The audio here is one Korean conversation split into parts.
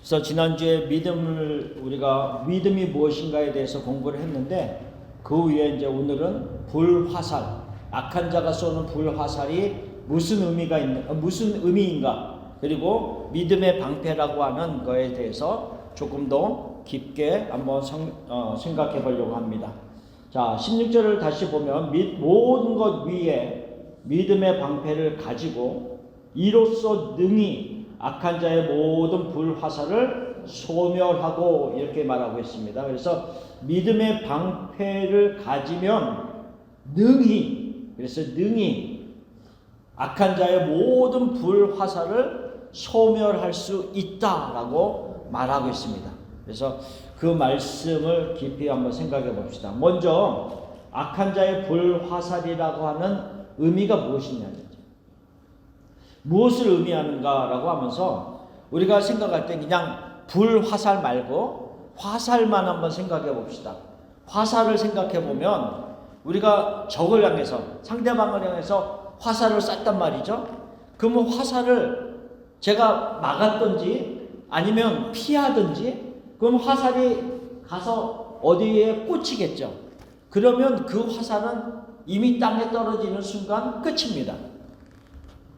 그래서 지난주에 믿음이 무엇인가에 대해서 공부를 했는데 그 위에 이제 오늘은 불화살, 악한 자가 쏘는 불화살이 무슨 의미인가, 그리고 믿음의 방패라고 하는 거에 대해서 조금 더 깊게 한번 생각해 보려고 합니다. 자, 16절을 다시 보면 모든 것 위에 믿음의 방패를 가지고 이로써 능히 악한 자의 모든 불화살을 소멸하고 이렇게 말하고 있습니다. 그래서 믿음의 방패를 가지면 능히 악한 자의 모든 불화살을 소멸할 수 있다라고 말하고 있습니다. 그래서 그 말씀을 깊이 한번 생각해 봅시다. 먼저 악한 자의 불화살이라고 하는 의미가 무엇이냐, 무엇을 의미하는가라고 하면서 우리가 생각할 때 그냥 불화살 말고 화살만 한번 생각해 봅시다. 화살을 생각해 보면 우리가 적을 향해서, 상대방을 향해서 화살을 쐈단 말이죠. 그러면 화살을 제가 막았든지 아니면 피하든지, 그럼 화살이 가서 어디에 꽂히겠죠. 그러면 그 화살은 이미 땅에 떨어지는 순간 끝입니다.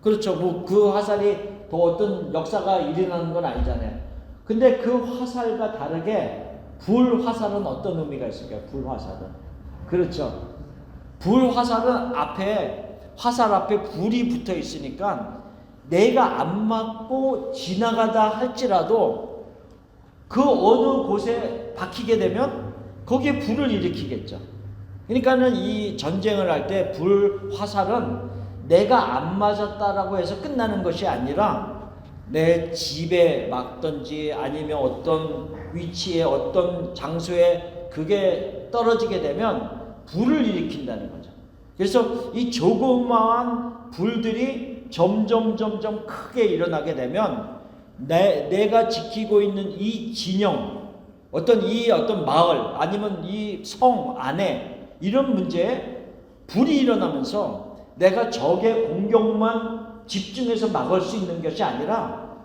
그렇죠. 뭐 그 화살이 더 어떤 역사가 일어나는 건 아니잖아요. 근데 그 화살과 다르게 불화살은 어떤 의미가 있을까요? 불화살은. 그렇죠. 불화살은 화살 앞에 불이 붙어 있으니까 내가 안 맞고 지나가다 할지라도 그 어느 곳에 박히게 되면 거기에 불을 일으키겠죠. 그러니까는 이 전쟁을 할 때 불화살은 내가 안 맞았다라고 해서 끝나는 것이 아니라 내 집에 막든지 아니면 어떤 위치에 어떤 장소에 그게 떨어지게 되면 불을 일으킨다는 거죠. 그래서 이 조그마한 불들이 점점 크게 일어나게 되면 내가 지키고 있는 이 진영, 어떤 마을 아니면 이 성 안에 이런 문제에 불이 일어나면서 내가 적의 공격만 집중해서 막을 수 있는 것이 아니라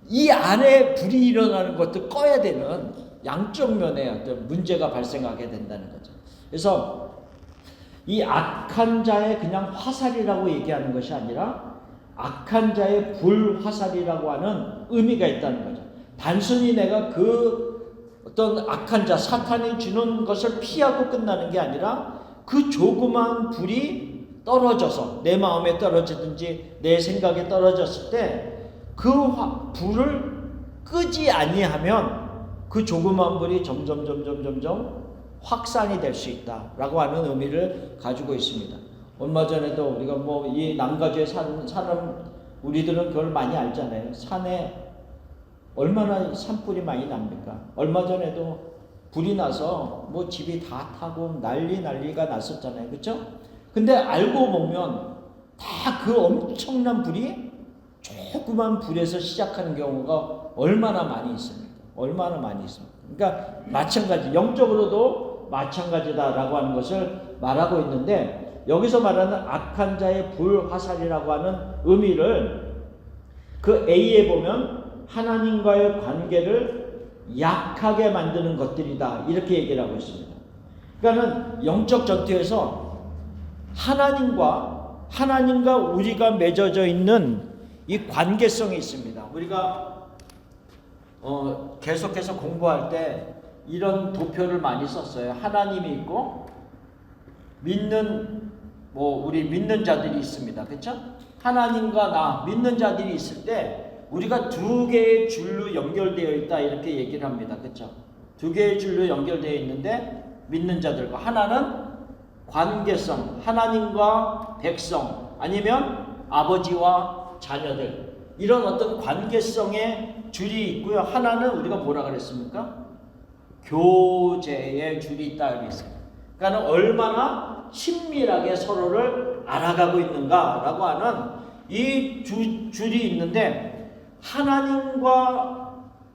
이 안에 불이 일어나는 것도 꺼야 되는 양쪽 면에 어떤 문제가 발생하게 된다는 거죠. 그래서 이 악한 자의 그냥 화살이라고 얘기하는 것이 아니라 악한 자의 불화살이라고 하는 의미가 있다는 거죠. 단순히 내가 그 어떤 악한 자, 사탄이 주는 것을 피하고 끝나는 게 아니라 그 조그마한 불이 떨어져서 내 마음에 떨어지든지 내 생각에 떨어졌을 때 그 불을 끄지 아니하면 그 조그마한 불이 점점 확산이 될 수 있다라고 하는 의미를 가지고 있습니다. 얼마 전에도 우리가 뭐 이 남가주에 사는 우리들은 그걸 많이 알잖아요. 산에 얼마나 산불이 많이 납니까? 얼마 전에도 불이 나서 뭐 집이 다 타고 난리가 났었잖아요. 그렇죠? 근데 알고 보면 다 그 엄청난 불이 조그만 불에서 시작하는 경우가 얼마나 많이 있습니까? 그러니까 마찬가지, 영적으로도 마찬가지다라고 하는 것을 말하고 있는데, 여기서 말하는 악한 자의 불화살이라고 하는 의미를 그 A에 보면 하나님과의 관계를 약하게 만드는 것들이다, 이렇게 얘기를 하고 있습니다. 그러니까는 영적 전투에서 하나님과 우리가 맺어져 있는 이 관계성이 있습니다. 우리가 계속해서 공부할 때 이런 도표를 많이 썼어요. 하나님이 있고 우리 믿는 자들이 있습니다. 그렇죠? 하나님과 나 믿는 자들이 있을 때 우리가 두 개의 줄로 연결되어 있다, 이렇게 얘기를 합니다. 그렇죠? 두 개의 줄로 연결되어 있는데 믿는 자들과, 하나는 관계성, 하나님과 백성 아니면 아버지와 자녀들, 이런 어떤 관계성의 줄이 있고요. 하나는 우리가 뭐라 그랬습니까? 교제의 줄이 있다 그랬습니다. 그러니까 얼마나 친밀하게 서로를 알아가고 있는가라고 하는 이 줄이 있는데, 하나님과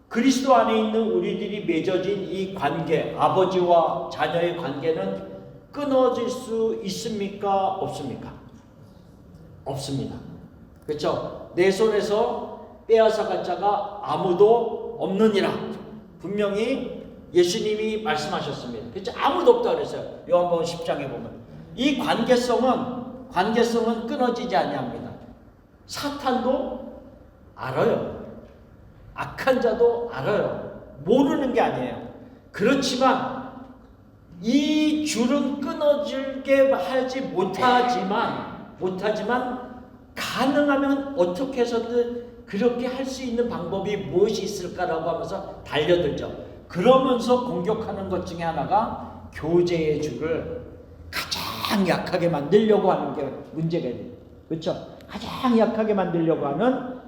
그리스도 안에 있는 우리들이 맺어진 이 관계, 아버지와 자녀의 관계는 끊어질 수 있습니까? 없습니까? 없습니다. 그렇죠? 내 손에서 빼앗아갈 자가 아무도 없느니라. 분명히 예수님이 말씀하셨습니다. 그렇죠? 아무도 없다 그랬어요. 요한복음 10장에 보면 이 관계성은 끊어지지 아니합니다. 사탄도 알아요. 악한 자도 알아요. 모르는 게 아니에요. 그렇지만 이 줄은 끊어지게 하지 못하지만 가능하면 어떻게 해서든 그렇게 할 수 있는 방법이 무엇이 있을까라고 하면서 달려들죠. 그러면서 공격하는 것 중에 하나가 교제의 줄을 가장 약하게 만들려고 하는 게 문제가 돼요. 그렇죠? 가장 약하게 만들려고 하는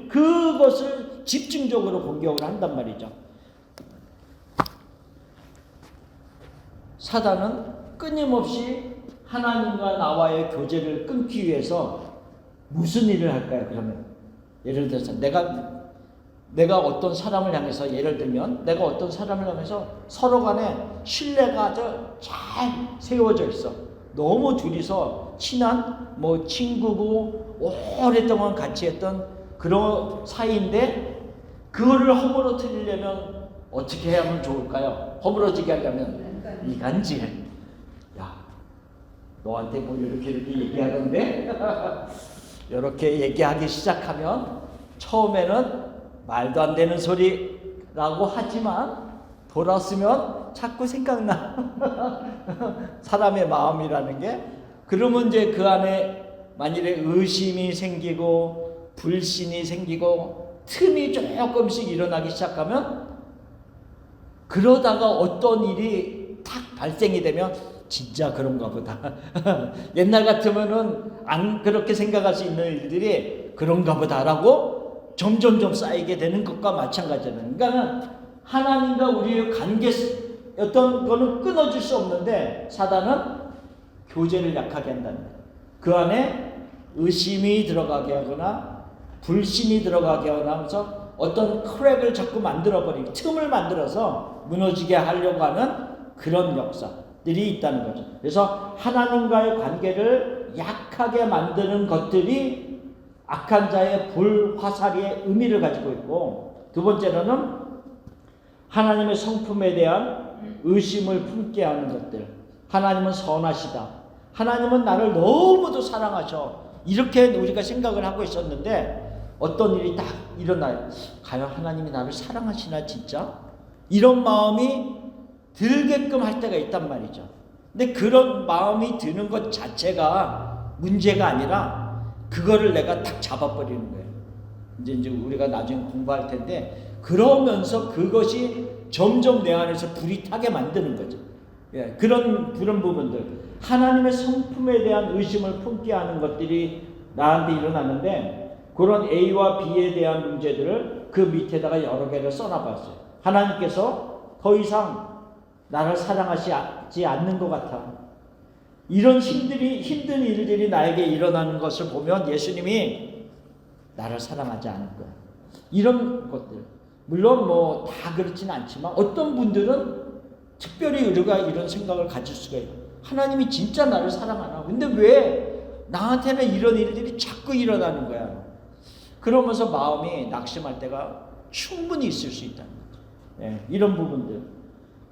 그것을 집중적으로 공격을 한단 말이죠. 사단은 끊임없이 하나님과 나와의 교제를 끊기 위해서 무슨 일을 할까요? 그러면 예를 들어서 내가 어떤 사람을 향해서 예를 들면 내가 어떤 사람을 향해서 서로 간에 신뢰가 아주 잘 세워져 있어. 너무 둘이서 친한 친구고 오랫동안 같이 했던 그런 사이인데 그거를 허물어뜨리려면 어떻게 하면 좋을까요? 허물어지게 하려면 이간질. 야, 너한테 이렇게 얘기하던데 이렇게 얘기하기 시작하면 처음에는 말도 안 되는 소리라고 하지만 돌아서면 자꾸 생각나. 사람의 마음이라는 게. 그러면 이제 그 안에 만일에 의심이 생기고 불신이 생기고 틈이 조금씩 일어나기 시작하면 그러다가 어떤 일이 탁 발생이 되면 진짜 그런가 보다. 옛날 같으면은 안 그렇게 생각할 수 있는 일들이 그런가 보다라고 점점점 쌓이게 되는 것과 마찬가지는. 그러니까 하나님과 우리의 관계였던 거는 끊어질 수 없는데 사단은 교제를 약하게 한다는 거예요. 그 안에 의심이 들어가게 하거나 불신이 들어가게 하면서 어떤 크랙을 자꾸 만들어버리고 틈을 만들어서 무너지게 하려고 하는 그런 역사들이 있다는 거죠. 그래서 하나님과의 관계를 약하게 만드는 것들이 악한 자의 불화살이의 의미를 가지고 있고, 두 번째로는 하나님의 성품에 대한 의심을 품게 하는 것들. 하나님은 선하시다. 하나님은 나를 너무도 사랑하셔. 이렇게 우리가 생각을 하고 있었는데 어떤 일이 딱 일어나요. 과연 하나님이 나를 사랑하시나 진짜? 이런 마음이 들게끔 할 때가 있단 말이죠. 근데 그런 마음이 드는 것 자체가 문제가 아니라 그거를 내가 딱 잡아버리는 거예요. 이제 우리가 나중에 공부할 텐데 그러면서 그것이 점점 내 안에서 불이 타게 만드는 거죠. 예, 그런 부분들. 하나님의 성품에 대한 의심을 품게 하는 것들이 나한테 일어나는데 그런 A와 B에 대한 문제들을 그 밑에다가 여러 개를 써놔봤어요. 하나님께서 더 이상 나를 사랑하지 않는 것 같아. 이런 힘든 일들이 나에게 일어나는 것을 보면 예수님이 나를 사랑하지 않을 거야. 이런 것들. 물론 다 그렇지는 않지만 어떤 분들은 특별히 우리가 이런 생각을 가질 수가 있어요. 하나님이 진짜 나를 사랑하나? 근데 왜 나한테는 이런 일들이 자꾸 일어나는 거야? 그러면서 마음이 낙심할 때가 충분히 있을 수 있다는 거죠. 예, 이런 부분들.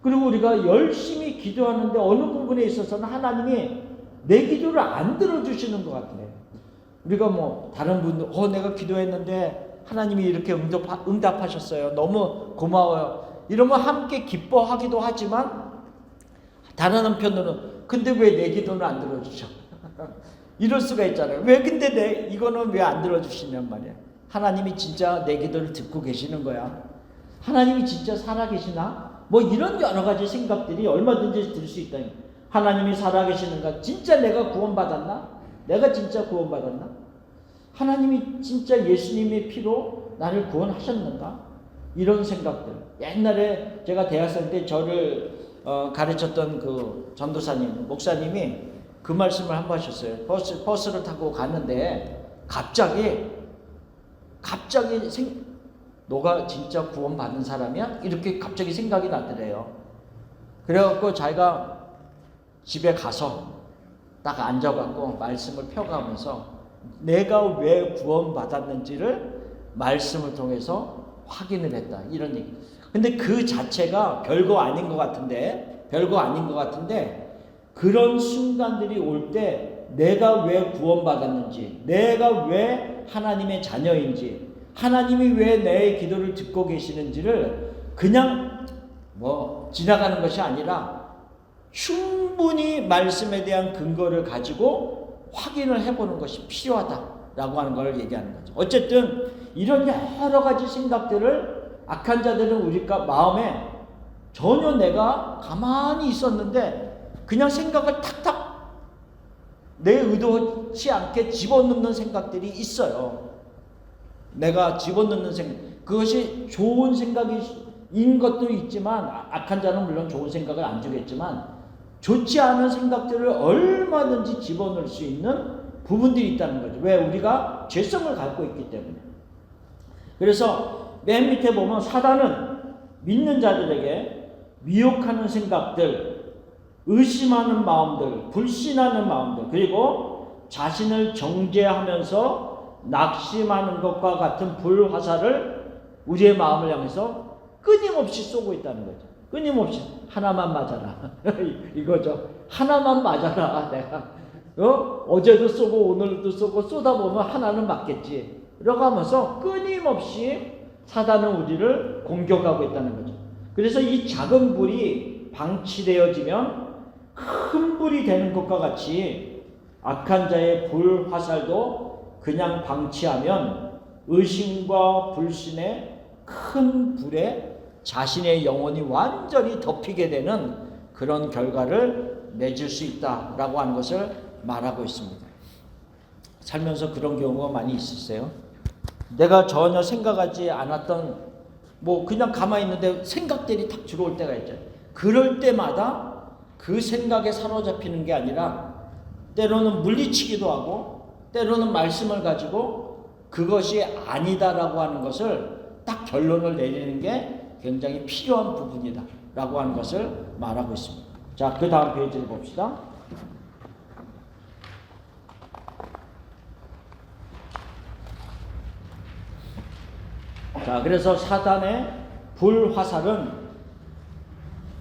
그리고 우리가 열심히 기도하는데 어느 부분에 있어서는 하나님이 내 기도를 안 들어주시는 것 같아요. 우리가 다른 분들 내가 기도했는데 하나님이 이렇게 응답하셨어요. 너무 고마워요. 이러면 함께 기뻐하기도 하지만 다른 한편으로는 근데 왜 내 기도는 안 들어주셔? 이럴 수가 있잖아요. 왜 근데 이거는 왜 안 들어주시냔 말이야. 하나님이 진짜 내 기도를 듣고 계시는 거야. 하나님이 진짜 살아계시나? 이런 여러 가지 생각들이 얼마든지 들 수 있다. 하나님이 살아계시는가? 진짜 내가 구원받았나? 내가 진짜 구원받았나? 하나님이 진짜 예수님의 피로 나를 구원하셨는가? 이런 생각들. 옛날에 제가 대학생 때 저를 가르쳤던 그 전도사님, 목사님이 그 말씀을 한번 하셨어요. 버스를 타고 갔는데 갑자기 너가 진짜 구원받은 사람이야? 이렇게 갑자기 생각이 나더래요. 그래갖고 자기가 집에 가서 딱 앉아갖고 말씀을 펴가면서 내가 왜 구원받았는지를 말씀을 통해서 확인을 했다. 이런 얘기. 근데 그 자체가 별거 아닌 것 같은데, 그런 순간들이 올 때 내가 왜 구원받았는지, 내가 왜 하나님의 자녀인지, 하나님이 왜 내 기도를 듣고 계시는지를 그냥 지나가는 것이 아니라 충분히 말씀에 대한 근거를 가지고 확인을 해보는 것이 필요하다라고 하는 걸 얘기하는 거죠. 어쨌든 이런 여러 가지 생각들을 악한 자들은 우리가 마음에 전혀 내가 가만히 있었는데 그냥 생각을 탁탁 내 의도치 않게 집어넣는 생각들이 있어요. 내가 집어넣는 생각, 그것이 좋은 생각인 것도 있지만, 악한 자는 물론 좋은 생각을 안 주겠지만 좋지 않은 생각들을 얼마든지 집어넣을 수 있는 부분들이 있다는 거죠. 왜? 우리가 죄성을 갖고 있기 때문에. 그래서 맨 밑에 보면 사단은 믿는 자들에게 미혹하는 생각들, 의심하는 마음들, 불신하는 마음들, 그리고 자신을 정죄하면서 낙심하는 것과 같은 불화살을 우리의 마음을 향해서 끊임없이 쏘고 있다는 거죠. 끊임없이 하나만 맞아라. 이거죠. 하나만 맞아라. 내가 어제도 쏘고 오늘도 쏘고 쏘다 보면 하나는 맞겠지. 이러고 하면서 끊임없이 사단은 우리를 공격하고 있다는 거죠. 그래서 이 작은 불이 방치되어지면 큰 불이 되는 것과 같이 악한 자의 불 화살도 그냥 방치하면 의심과 불신의 큰 불에 자신의 영혼이 완전히 덮이게 되는 그런 결과를 맺을 수 있다라고 하는 것을 말하고 있습니다. 살면서 그런 경우가 많이 있으세요? 내가 전혀 생각하지 않았던 그냥 가만히 있는데 생각들이 탁 들어올 때가 있죠. 그럴 때마다 그 생각에 사로잡히는 게 아니라 때로는 물리치기도 하고 때로는 말씀을 가지고 그것이 아니다라고 하는 것을 딱 결론을 내리는 게 굉장히 필요한 부분이다 라고 하는 것을 말하고 있습니다. 자, 그 다음 페이지를 봅시다. 자, 그래서 사단의 불화살은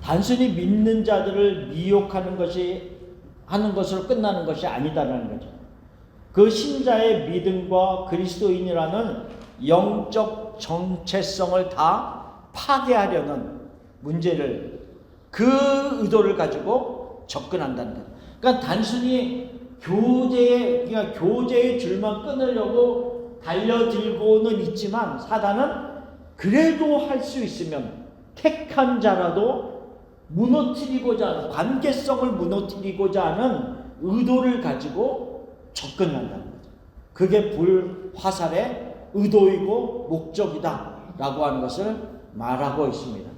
단순히 믿는 자들을 미혹하는 하는 것으로 끝나는 것이 아니다라는 거죠. 그 신자의 믿음과 그리스도인이라는 영적 정체성을 다 파괴하려는 문제를, 그 의도를 가지고 접근한다는 거예요. 그러니까 단순히 교제의 줄만 끊으려고 달려들고는 있지만 사단은 그래도 할 수 있으면 택한 자라도 무너뜨리고자 하는, 관계성을 무너뜨리고자 하는 의도를 가지고 접근한다는 거죠. 그게 불화살의 의도이고 목적이다 라고 하는 것을 말하고 있습니다.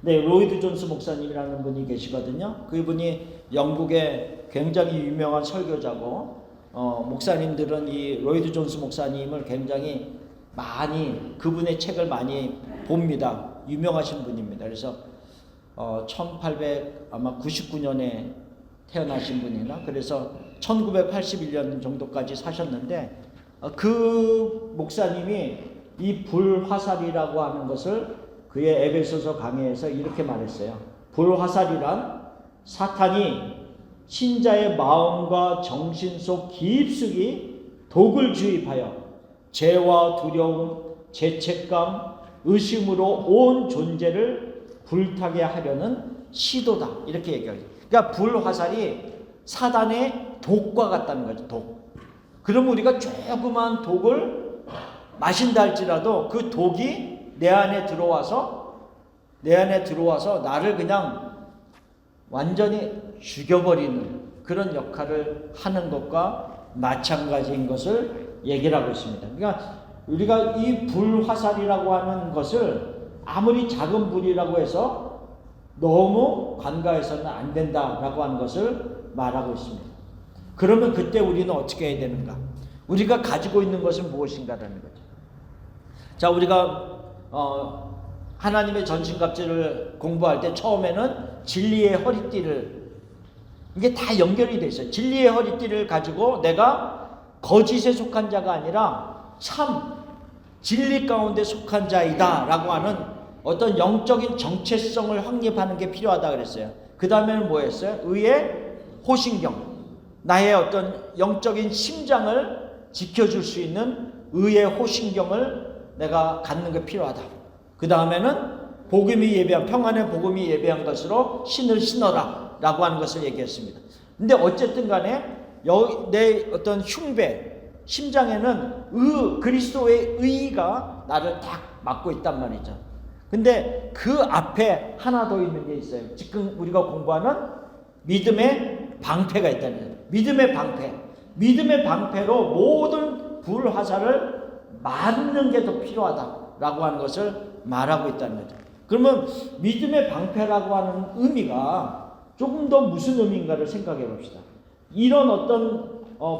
네, 로이드 존스 목사님이라는 분이 계시거든요. 그분이 영국의 굉장히 유명한 설교자고, 목사님들은 이 로이드 존스 목사님을 굉장히 많이, 그분의 책을 많이 봅니다. 유명하신 분입니다. 그래서 1899년에 태어나신 분이나, 그래서 1981년 정도까지 사셨는데, 그 목사님이 이 불화살이라고 하는 것을 그의 에베소서 강해에서 이렇게 말했어요. 불화살이란 사탄이 신자의 마음과 정신 속 깊숙이 독을 주입하여 죄와 두려움, 죄책감, 의심으로 온 존재를 불타게 하려는 시도다. 이렇게 얘기해요. 그러니까 불화살이 사단의 독과 같다는 거죠. 독. 그럼 우리가 조그만 독을 마신다 할지라도 그 독이 내 안에 들어와서 나를 그냥 완전히 죽여버리는 그런 역할을 하는 것과 마찬가지인 것을 얘기를 하고 있습니다. 그러니까 우리가 이 불화살이라고 하는 것을 아무리 작은 불이라고 해서 너무 간과해서는 안 된다라고 하는 것을 말하고 있습니다. 그러면 그때 우리는 어떻게 해야 되는가? 우리가 가지고 있는 것은 무엇인가라는 거죠. 자, 우리가 하나님의 전신갑주를 공부할 때 처음에는 진리의 허리띠를, 이게 다 연결이 돼 있어요. 진리의 허리띠를 가지고 내가 거짓에 속한 자가 아니라 참 진리 가운데 속한 자이다 라고 하는 어떤 영적인 정체성을 확립하는 게 필요하다 그랬어요. 그 다음에는 뭐였어요? 의의 호신경, 나의 어떤 영적인 심장을 지켜줄 수 있는 의의 호신경을 내가 갖는 게 필요하다. 그 다음에는 복음이 예배한, 평안의 복음이 예배한 것으로 신을 신어라 라고 하는 것을 얘기했습니다. 근데 어쨌든 간에 내 어떤 흉배, 심장에는 그리스도의 의가 나를 딱 막고 있단 말이죠. 근데 그 앞에 하나 더 있는 게 있어요. 지금 우리가 공부하는 믿음의 방패가 있다는 거예요. 믿음의 방패. 믿음의 방패로 모든 불화살을 맞는 게 더 필요하다라고 하는 것을 말하고 있다는 거죠. 그러면 믿음의 방패라고 하는 의미가 조금 더 무슨 의미인가를 생각해 봅시다. 이런 어떤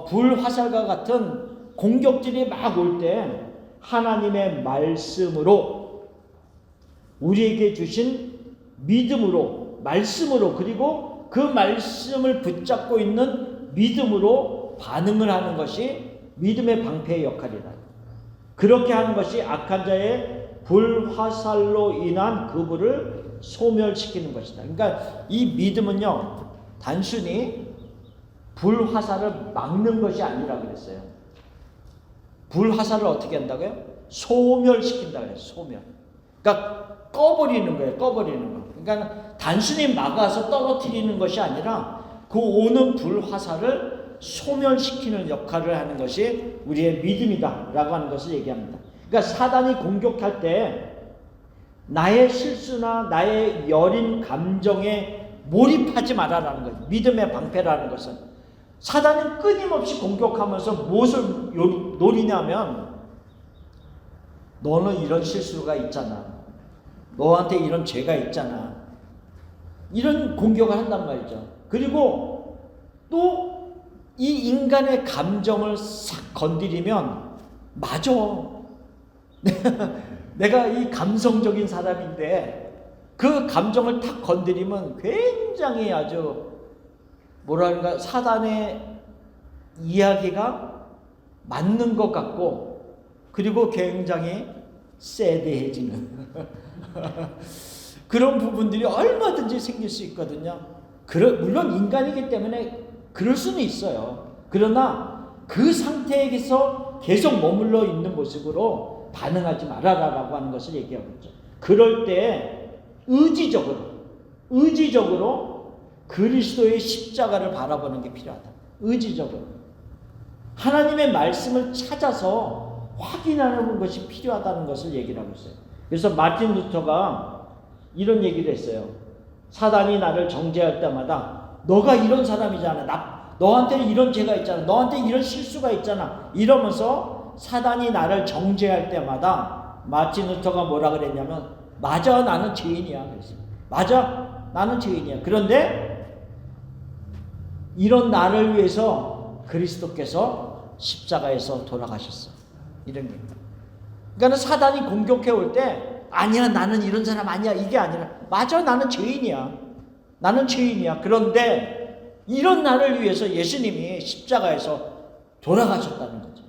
불화살과 같은 공격들이 막 올 때 하나님의 말씀으로, 우리에게 주신 믿음으로, 말씀으로, 그리고 그 말씀을 붙잡고 있는 믿음으로 반응을 하는 것이 믿음의 방패의 역할이다. 그렇게 하는 것이 악한 자의 불화살로 인한 그 불을 소멸시키는 것이다. 그러니까 이 믿음은요, 단순히 불화살을 막는 것이 아니라 그랬어요. 불화살을 어떻게 한다고요? 소멸시킨다 그랬어요. 소멸. 그러니까 꺼버리는 거예요. 꺼버리는 거. 그러니까 단순히 막아서 떨어뜨리는 것이 아니라 그 오는 불화살을 소멸시키는 역할을 하는 것이 우리의 믿음이다 라고 하는 것을 얘기합니다. 그러니까 사단이 공격할 때 나의 실수나 나의 여린 감정에 몰입하지 말아라는 거예요. 믿음의 방패라는 것은 사단은 끊임없이 공격하면서 무엇을 노리냐면, 너는 이런 실수가 있잖아, 너한테 이런 죄가 있잖아, 이런 공격을 한단 말이죠. 그리고 또 이 인간의 감정을 싹 건드리면, 맞아, 내가 이 감성적인 사람인데 그 감정을 탁 건드리면 굉장히 아주 뭐랄까 사단의 이야기가 맞는 것 같고, 그리고 굉장히 세대해지는 그런 부분들이 얼마든지 생길 수 있거든요. 물론 인간이기 때문에 그럴 수는 있어요. 그러나 그 상태에서 계속 머물러 있는 모습으로 반응하지 말아라라고 하는 것을 얘기하고 있죠. 그럴 때 의지적으로 그리스도의 십자가를 바라보는 게 필요하다. 의지적으로 하나님의 말씀을 찾아서 확인하는 것이 필요하다는 것을 얘기를 하고 있어요. 그래서 마틴 루터가 이런 얘기를 했어요. 사단이 나를 정죄할 때마다 너가 이런 사람이잖아, 너한테 이런 죄가 있잖아, 너한테 이런 실수가 있잖아, 이러면서 사단이 나를 정죄할 때마다 마틴 루터가 뭐라 그랬냐면, 맞아, 나는 죄인이야 그랬어요. 맞아, 나는 죄인이야. 그런데 이런 나를 위해서 그리스도께서 십자가에서 돌아가셨어, 이런 게. 그러니까 사단이 공격해 올 때, 아니야, 나는 이런 사람 아니야, 이게 아니라, 맞아, 나는 죄인이야, 나는 죄인이야. 그런데 이런 나를 위해서 예수님이 십자가에서 돌아가셨다는 거죠.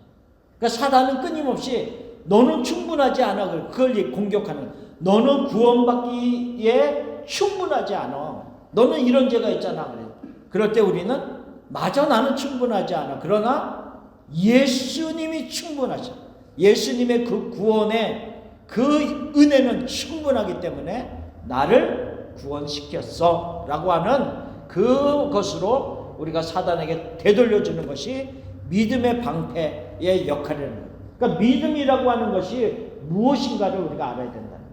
그러니까 사단은 끊임없이 너는 충분하지 않아, 그걸 공격하는 거야. 너는 구원받기에 충분하지 않아, 너는 이런 죄가 있잖아. 그래. 그럴 때 우리는 맞아, 나는 충분하지 않아. 그러나 예수님이 충분하셔. 예수님의 그 구원의 그 은혜는 충분하기 때문에 나를 구원시켰어 라고 하는 그것으로 우리가 사단에게 되돌려주는 것이 믿음의 방패의 역할이라는 거예요. 그러니까 믿음이라고 하는 것이 무엇인가를 우리가 알아야 된다는 거예요.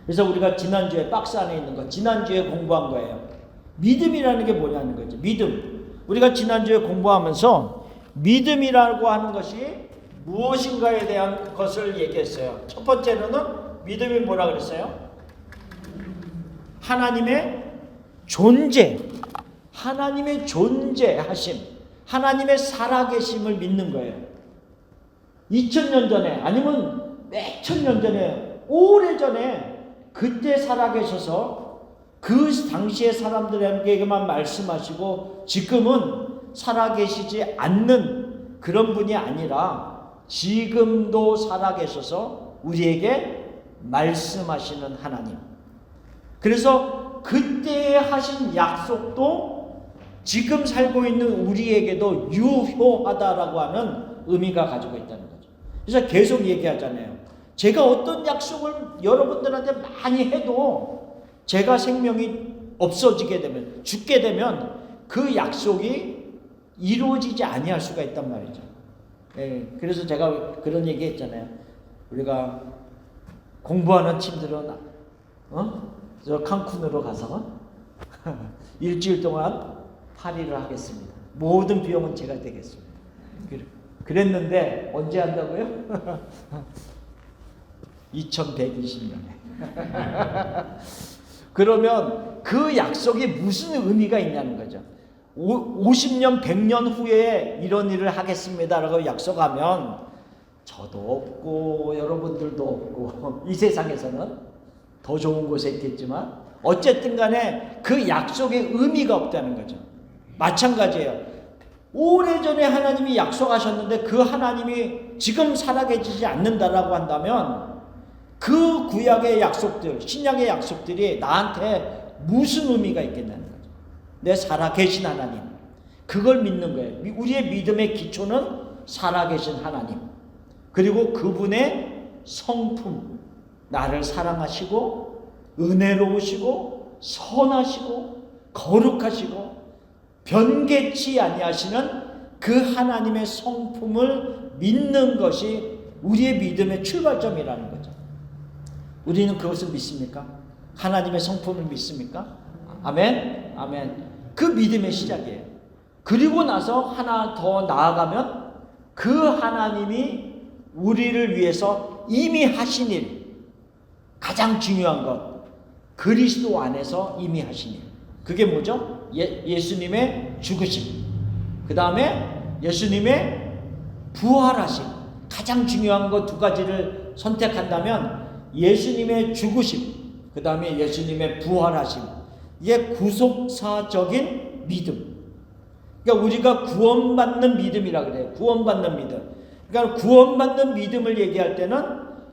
그래서 우리가 지난주에 박스 안에 있는 거, 지난주에 공부한 거예요. 믿음이라는 게 뭐냐는 거죠. 믿음. 우리가 지난주에 공부하면서 믿음이라고 하는 것이 무엇인가에 대한 것을 얘기했어요. 첫 번째로는 믿음이 뭐라 그랬어요? 하나님의 존재, 하나님의 존재하심, 하나님의 살아계심을 믿는 거예요. 2000년 전에, 아니면 몇천 년 전에, 오래전에 그때 살아계셔서 그 당시의 사람들에게만 말씀하시고 지금은 살아계시지 않는 그런 분이 아니라 지금도 살아계셔서 우리에게 말씀하시는 하나님. 그래서 그때 하신 약속도 지금 살고 있는 우리에게도 유효하다라고 하는 의미가 가지고 있다는 거죠. 그래서 계속 얘기하잖아요. 제가 어떤 약속을 여러분들한테 많이 해도 제가 생명이 없어지게 되면, 죽게 되면 그 약속이 이루어지지 아니할 수가 있단 말이죠. 예, 그래서 제가 그런 얘기 했잖아요. 우리가 공부하는 팀들은 저 칸쿤으로 가서 일주일 동안 파리를 하겠습니다. 모든 비용은 제가 되겠습니다. 그랬는데 언제 한다고요? 2120년에. 그러면 그 약속이 무슨 의미가 있냐는 거죠. 50년, 100년 후에 이런 일을 하겠습니다라고 약속하면 저도 없고 여러분들도 없고 이 세상에서는 더 좋은 곳에 있겠지만 어쨌든 간에 그 약속의 의미가 없다는 거죠. 마찬가지예요. 오래전에 하나님이 약속하셨는데 그 하나님이 지금 살아계시지 않는다라고 한다면 그 구약의 약속들, 신약의 약속들이 나한테 무슨 의미가 있겠냐는 거죠. 내 살아계신 하나님, 그걸 믿는 거예요. 우리의 믿음의 기초는 살아계신 하나님, 그리고 그분의 성품, 나를 사랑하시고 은혜로우시고 선하시고 거룩하시고 변개치 아니하시는 그 하나님의 성품을 믿는 것이 우리의 믿음의 출발점이라는 거죠. 우리는 그것을 믿습니까? 하나님의 성품을 믿습니까? 아멘? 아멘. 그 믿음의 시작이에요. 그리고 나서 하나 더 나아가면 그 하나님이 우리를 위해서 이미 하신 일, 가장 중요한 것, 그리스도 안에서 이미 하신 일. 그게 뭐죠? 예수님의 죽으심, 그 다음에 예수님의 부활하심. 가장 중요한 것 두 가지를 선택한다면 예수님의 죽으심, 그 다음에 예수님의 부활하심. 이게 구속사적인 믿음. 그러니까 우리가 구원받는 믿음이라 그래요. 구원받는 믿음. 그러니까 구원받는 믿음을 얘기할 때는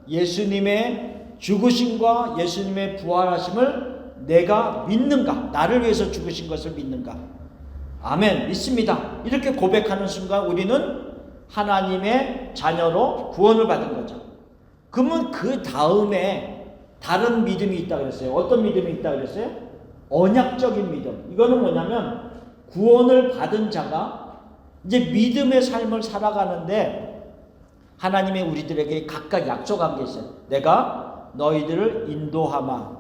예수님의 죽으심과 예수님의 부활하심을 내가 믿는가? 나를 위해서 죽으신 것을 믿는가? 아멘. 믿습니다. 이렇게 고백하는 순간 우리는 하나님의 자녀로 구원을 받은 거죠. 그러면 그 다음에 다른 믿음이 있다 그랬어요. 어떤 믿음이 있다 그랬어요? 언약적인 믿음. 이거는 뭐냐면 구원을 받은 자가 이제 믿음의 삶을 살아가는데 하나님이 우리들에게 각각 약속한 게 있어요. 내가 너희들을 인도하마,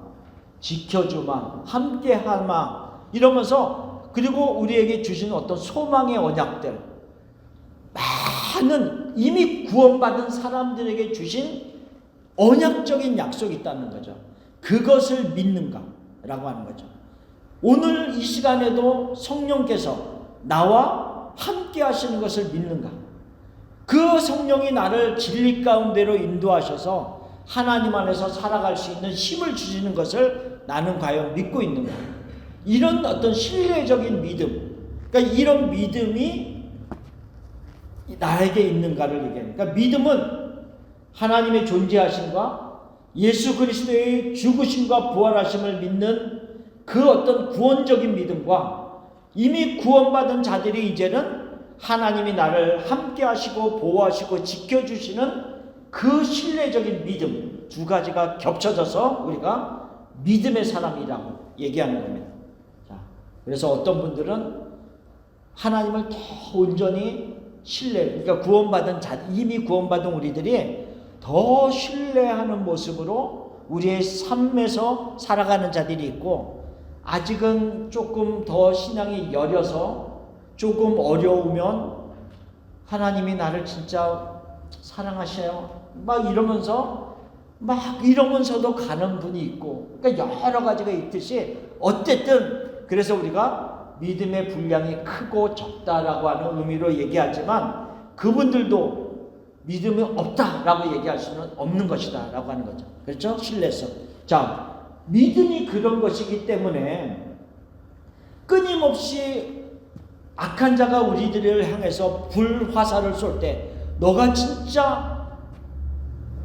지켜주마, 함께하마 이러면서, 그리고 우리에게 주신 어떤 소망의 언약들, 많은 이미 구원받은 사람들에게 주신 언약적인 약속이 있다는 거죠. 그것을 믿는가라고 하는 거죠. 오늘 이 시간에도 성령께서 나와 함께 하시는 것을 믿는가? 그 성령이 나를 진리 가운데로 인도하셔서 하나님 안에서 살아갈 수 있는 힘을 주시는 것을 나는 과연 믿고 있는가? 이런 어떤 신뢰적인 믿음, 그러니까 이런 믿음이 나에게 있는가를 얘기합니다. 그러니까 믿음은 하나님의 존재하심과 예수 그리스도의 죽으심과 부활하심을 믿는 그 어떤 구원적인 믿음과 이미 구원받은 자들이 이제는 하나님이 나를 함께 하시고 보호하시고 지켜주시는 그 신뢰적인 믿음, 두 가지가 겹쳐져서 우리가 믿음의 사람이라고 얘기하는 겁니다. 자, 그래서 어떤 분들은 하나님을 더 온전히 그러니까 구원받은 자, 이미 구원받은 우리들이 더 신뢰하는 모습으로 우리의 삶에서 살아가는 자들이 있고, 아직은 조금 더 신앙이 여려서 조금 어려우면 하나님이 나를 진짜 사랑하셔요 막 이러면서도 가는 분이 있고, 그러니까 여러 가지가 있듯이 어쨌든 그래서 우리가 믿음의 분량이 크고 적다라고 하는 의미로 얘기하지만 그분들도 믿음이 없다라고 얘기할 수는 없는 것이다 라고 하는 거죠. 그렇죠? 신뢰성. 자, 믿음이 그런 것이기 때문에 끊임없이 악한 자가 우리들을 향해서 불화살을 쏠 때 너가 진짜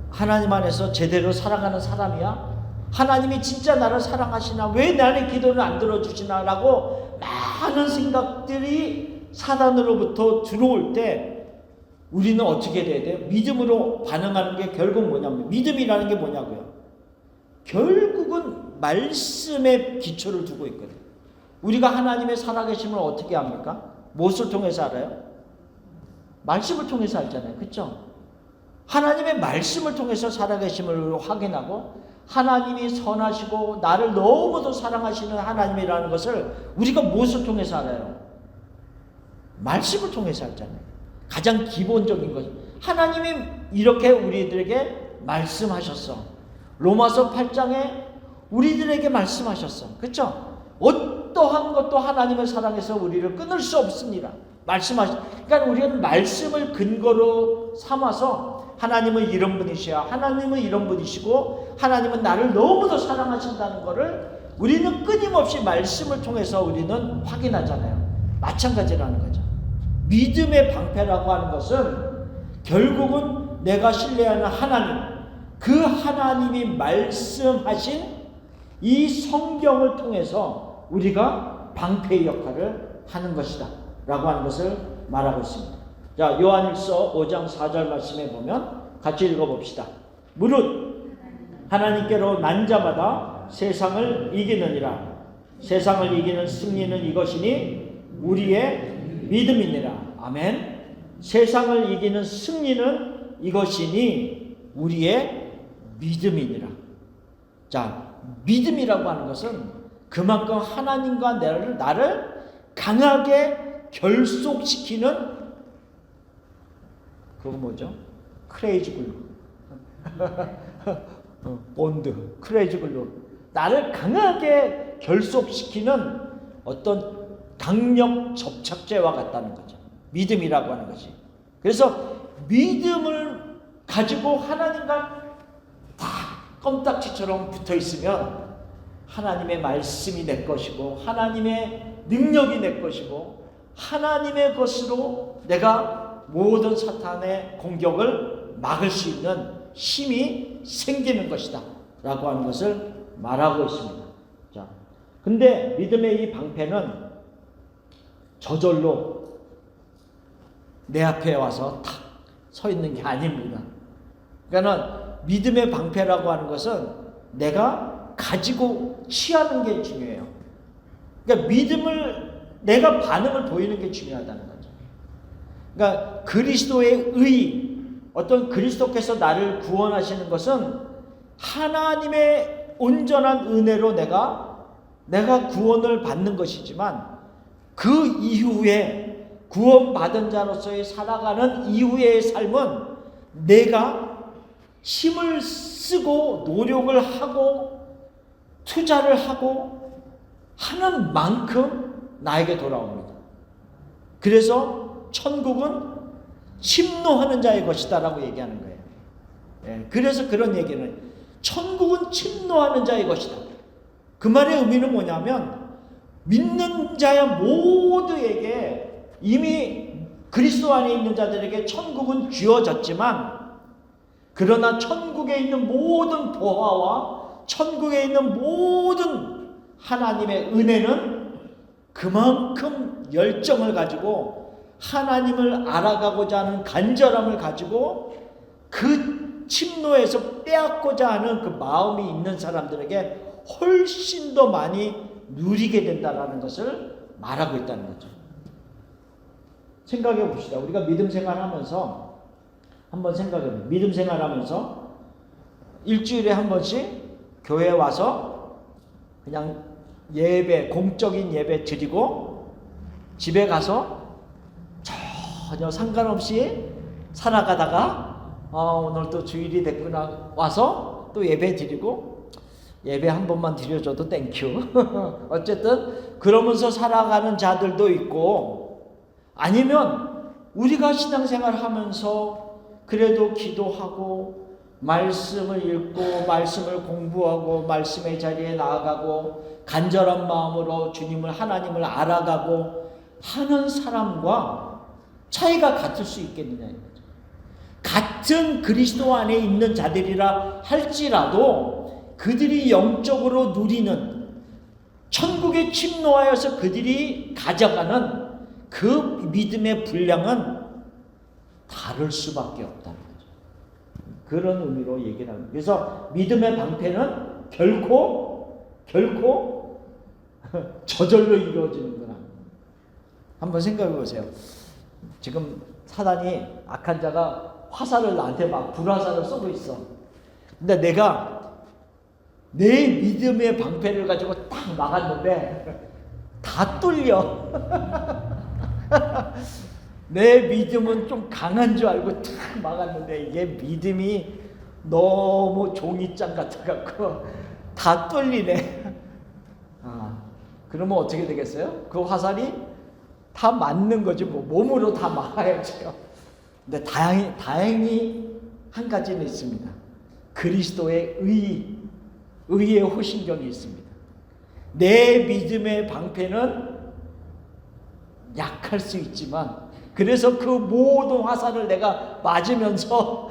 하나님 안에서 제대로 살아가는 사람이야? 하나님이 진짜 나를 사랑하시나? 왜 나의 기도를 안 들어주시나? 라고 많은 생각들이 사단으로부터 들어올 때 우리는 어떻게 돼야 돼요? 믿음으로 반응하는 게 결국 뭐냐면, 믿음이라는 게 뭐냐고요? 결국은 말씀에 기초를 두고 있거든요. 우리가 하나님의 살아계심을 어떻게 합니까? 무엇을 통해서 알아요? 말씀을 통해서 알잖아요. 그렇죠? 하나님의 말씀을 통해서 살아계심을 확인하고, 하나님이 선하시고 나를 너무도 사랑하시는 하나님이라는 것을 우리가 무엇을 통해서 알아요? 말씀을 통해서 알잖아요. 가장 기본적인 것. 하나님이 이렇게 우리들에게 말씀하셨어. 로마서 8장에 우리들에게 말씀하셨어. 그렇죠? 어떠한 것도 하나님을 사랑해서 우리를 끊을 수 없습니다. 그러니까 우리는 말씀을 근거로 삼아서 하나님은 이런 분이셔야, 하나님은 이런 분이시고, 하나님은 나를 너무도 사랑하신다는 것을 우리는 끊임없이 말씀을 통해서 우리는 확인하잖아요. 마찬가지라는 거죠. 믿음의 방패라고 하는 것은 결국은 내가 신뢰하는 하나님, 그 하나님이 말씀하신 이 성경을 통해서 우리가 방패의 역할을 하는 것이다 라고 하는 것을 말하고 있습니다. 자, 요한일서 5장 4절 말씀에 보면 같이 읽어봅시다. 무릇 하나님께로 난 자마다 세상을 이기느니라. 세상을 이기는 승리는 이것이니 우리의 믿음이니라. 아멘. 세상을 이기는 승리는 이것이니 우리의 믿음이니라. 자, 믿음이라고 하는 것은 그만큼 하나님과 나를 강하게 결속시키는, 그거 뭐죠? 크레이지 글루. 본드, 크레이지 글루. 나를 강하게 결속시키는 어떤 강력 접착제와 같다는 거죠. 믿음이라고 하는 것이. 그래서 믿음을 가지고 하나님과 다 껌딱지처럼 붙어 있으면 하나님의 말씀이 내 것이고, 하나님의 능력이 내 것이고, 하나님의 것으로 내가 모든 사탄의 공격을 막을 수 있는 힘이 생기는 것이다 라고 하는 것을 말하고 있습니다. 자, 근데 믿음의 이 방패는 저절로 내 앞에 와서 탁 서 있는 게 아닙니다. 그러니까는 믿음의 방패라고 하는 것은 내가 가지고 취하는 게 중요해요. 그러니까 믿음을, 내가 반응을 보이는 게 중요하다는 거죠. 그러니까 그리스도의 의, 어떤 그리스도께서 나를 구원하시는 것은 하나님의 온전한 은혜로 내가 구원을 받는 것이지만, 그 이후에 구원받은 자로서의 살아가는 이후의 삶은 내가 힘을 쓰고 노력을 하고 투자를 하고 하는 만큼 나에게 돌아옵니다. 그래서 천국은 침노하는 자의 것이다 라고 얘기하는 거예요. 그래서 그런 얘기는, 천국은 침노하는 자의 것이다. 그 말의 의미는 뭐냐면, 믿는 자야 모두에게, 이미 그리스도 안에 있는 자들에게 천국은 주어졌지만, 그러나 천국에 있는 모든 보화와 천국에 있는 모든 하나님의 은혜는 그만큼 열정을 가지고 하나님을 알아가고자 하는 간절함을 가지고 그 침노에서 빼앗고자 하는 그 마음이 있는 사람들에게 훨씬 더 많이 누리게 된다는 것을 말하고 있다는 거죠. 생각해 봅시다. 우리가 믿음 생활하면서 한번 생각해보면, 믿음 생활하면서 일주일에 한 번씩 교회에 와서 그냥 예배, 공적인 예배 드리고 집에 가서 전혀 상관없이 살아가다가 오늘 또 주일이 됐구나 와서 또 예배 드리고, 예배 한 번만 드려줘도 땡큐. 어쨌든 그러면서 살아가는 자들도 있고, 아니면 우리가 신앙생활 하면서 그래도 기도하고 말씀을 읽고 말씀을 공부하고 말씀의 자리에 나아가고 간절한 마음으로 주님을, 하나님을 알아가고 하는 사람과 차이가 같을 수 있겠느냐 이거죠. 같은 그리스도 안에 있는 자들이라 할지라도 그들이 영적으로 누리는 천국에 침노하여서 그들이 가져가는 그 믿음의 분량은 다를 수밖에 없다는 거죠. 그런 의미로 얘기를 합니다. 그래서 믿음의 방패는 결코 저절로 이루어지는 건 아닙니다. 한번 생각해 보세요. 지금 사단이, 악한 자가 화살을 나한테 막 불화살을 쏘고 있어. 근데 내가 내 믿음의 방패를 가지고 딱 막았는데 다 뚫려. 내 믿음은 좀 강한 줄 알고 탁 막았는데 이게 믿음이 너무 종이장 같아갖고 다 뚫리네. 그러면 어떻게 되겠어요? 그 화살이 다 맞는 거지, 뭐 몸으로 다 막아야죠. 근데 다행히 한 가지는 있습니다. 그리스도의 의의 호신경이 있습니다. 내 믿음의 방패는 약할 수 있지만, 그래서 그 모든 화살을 내가 맞으면서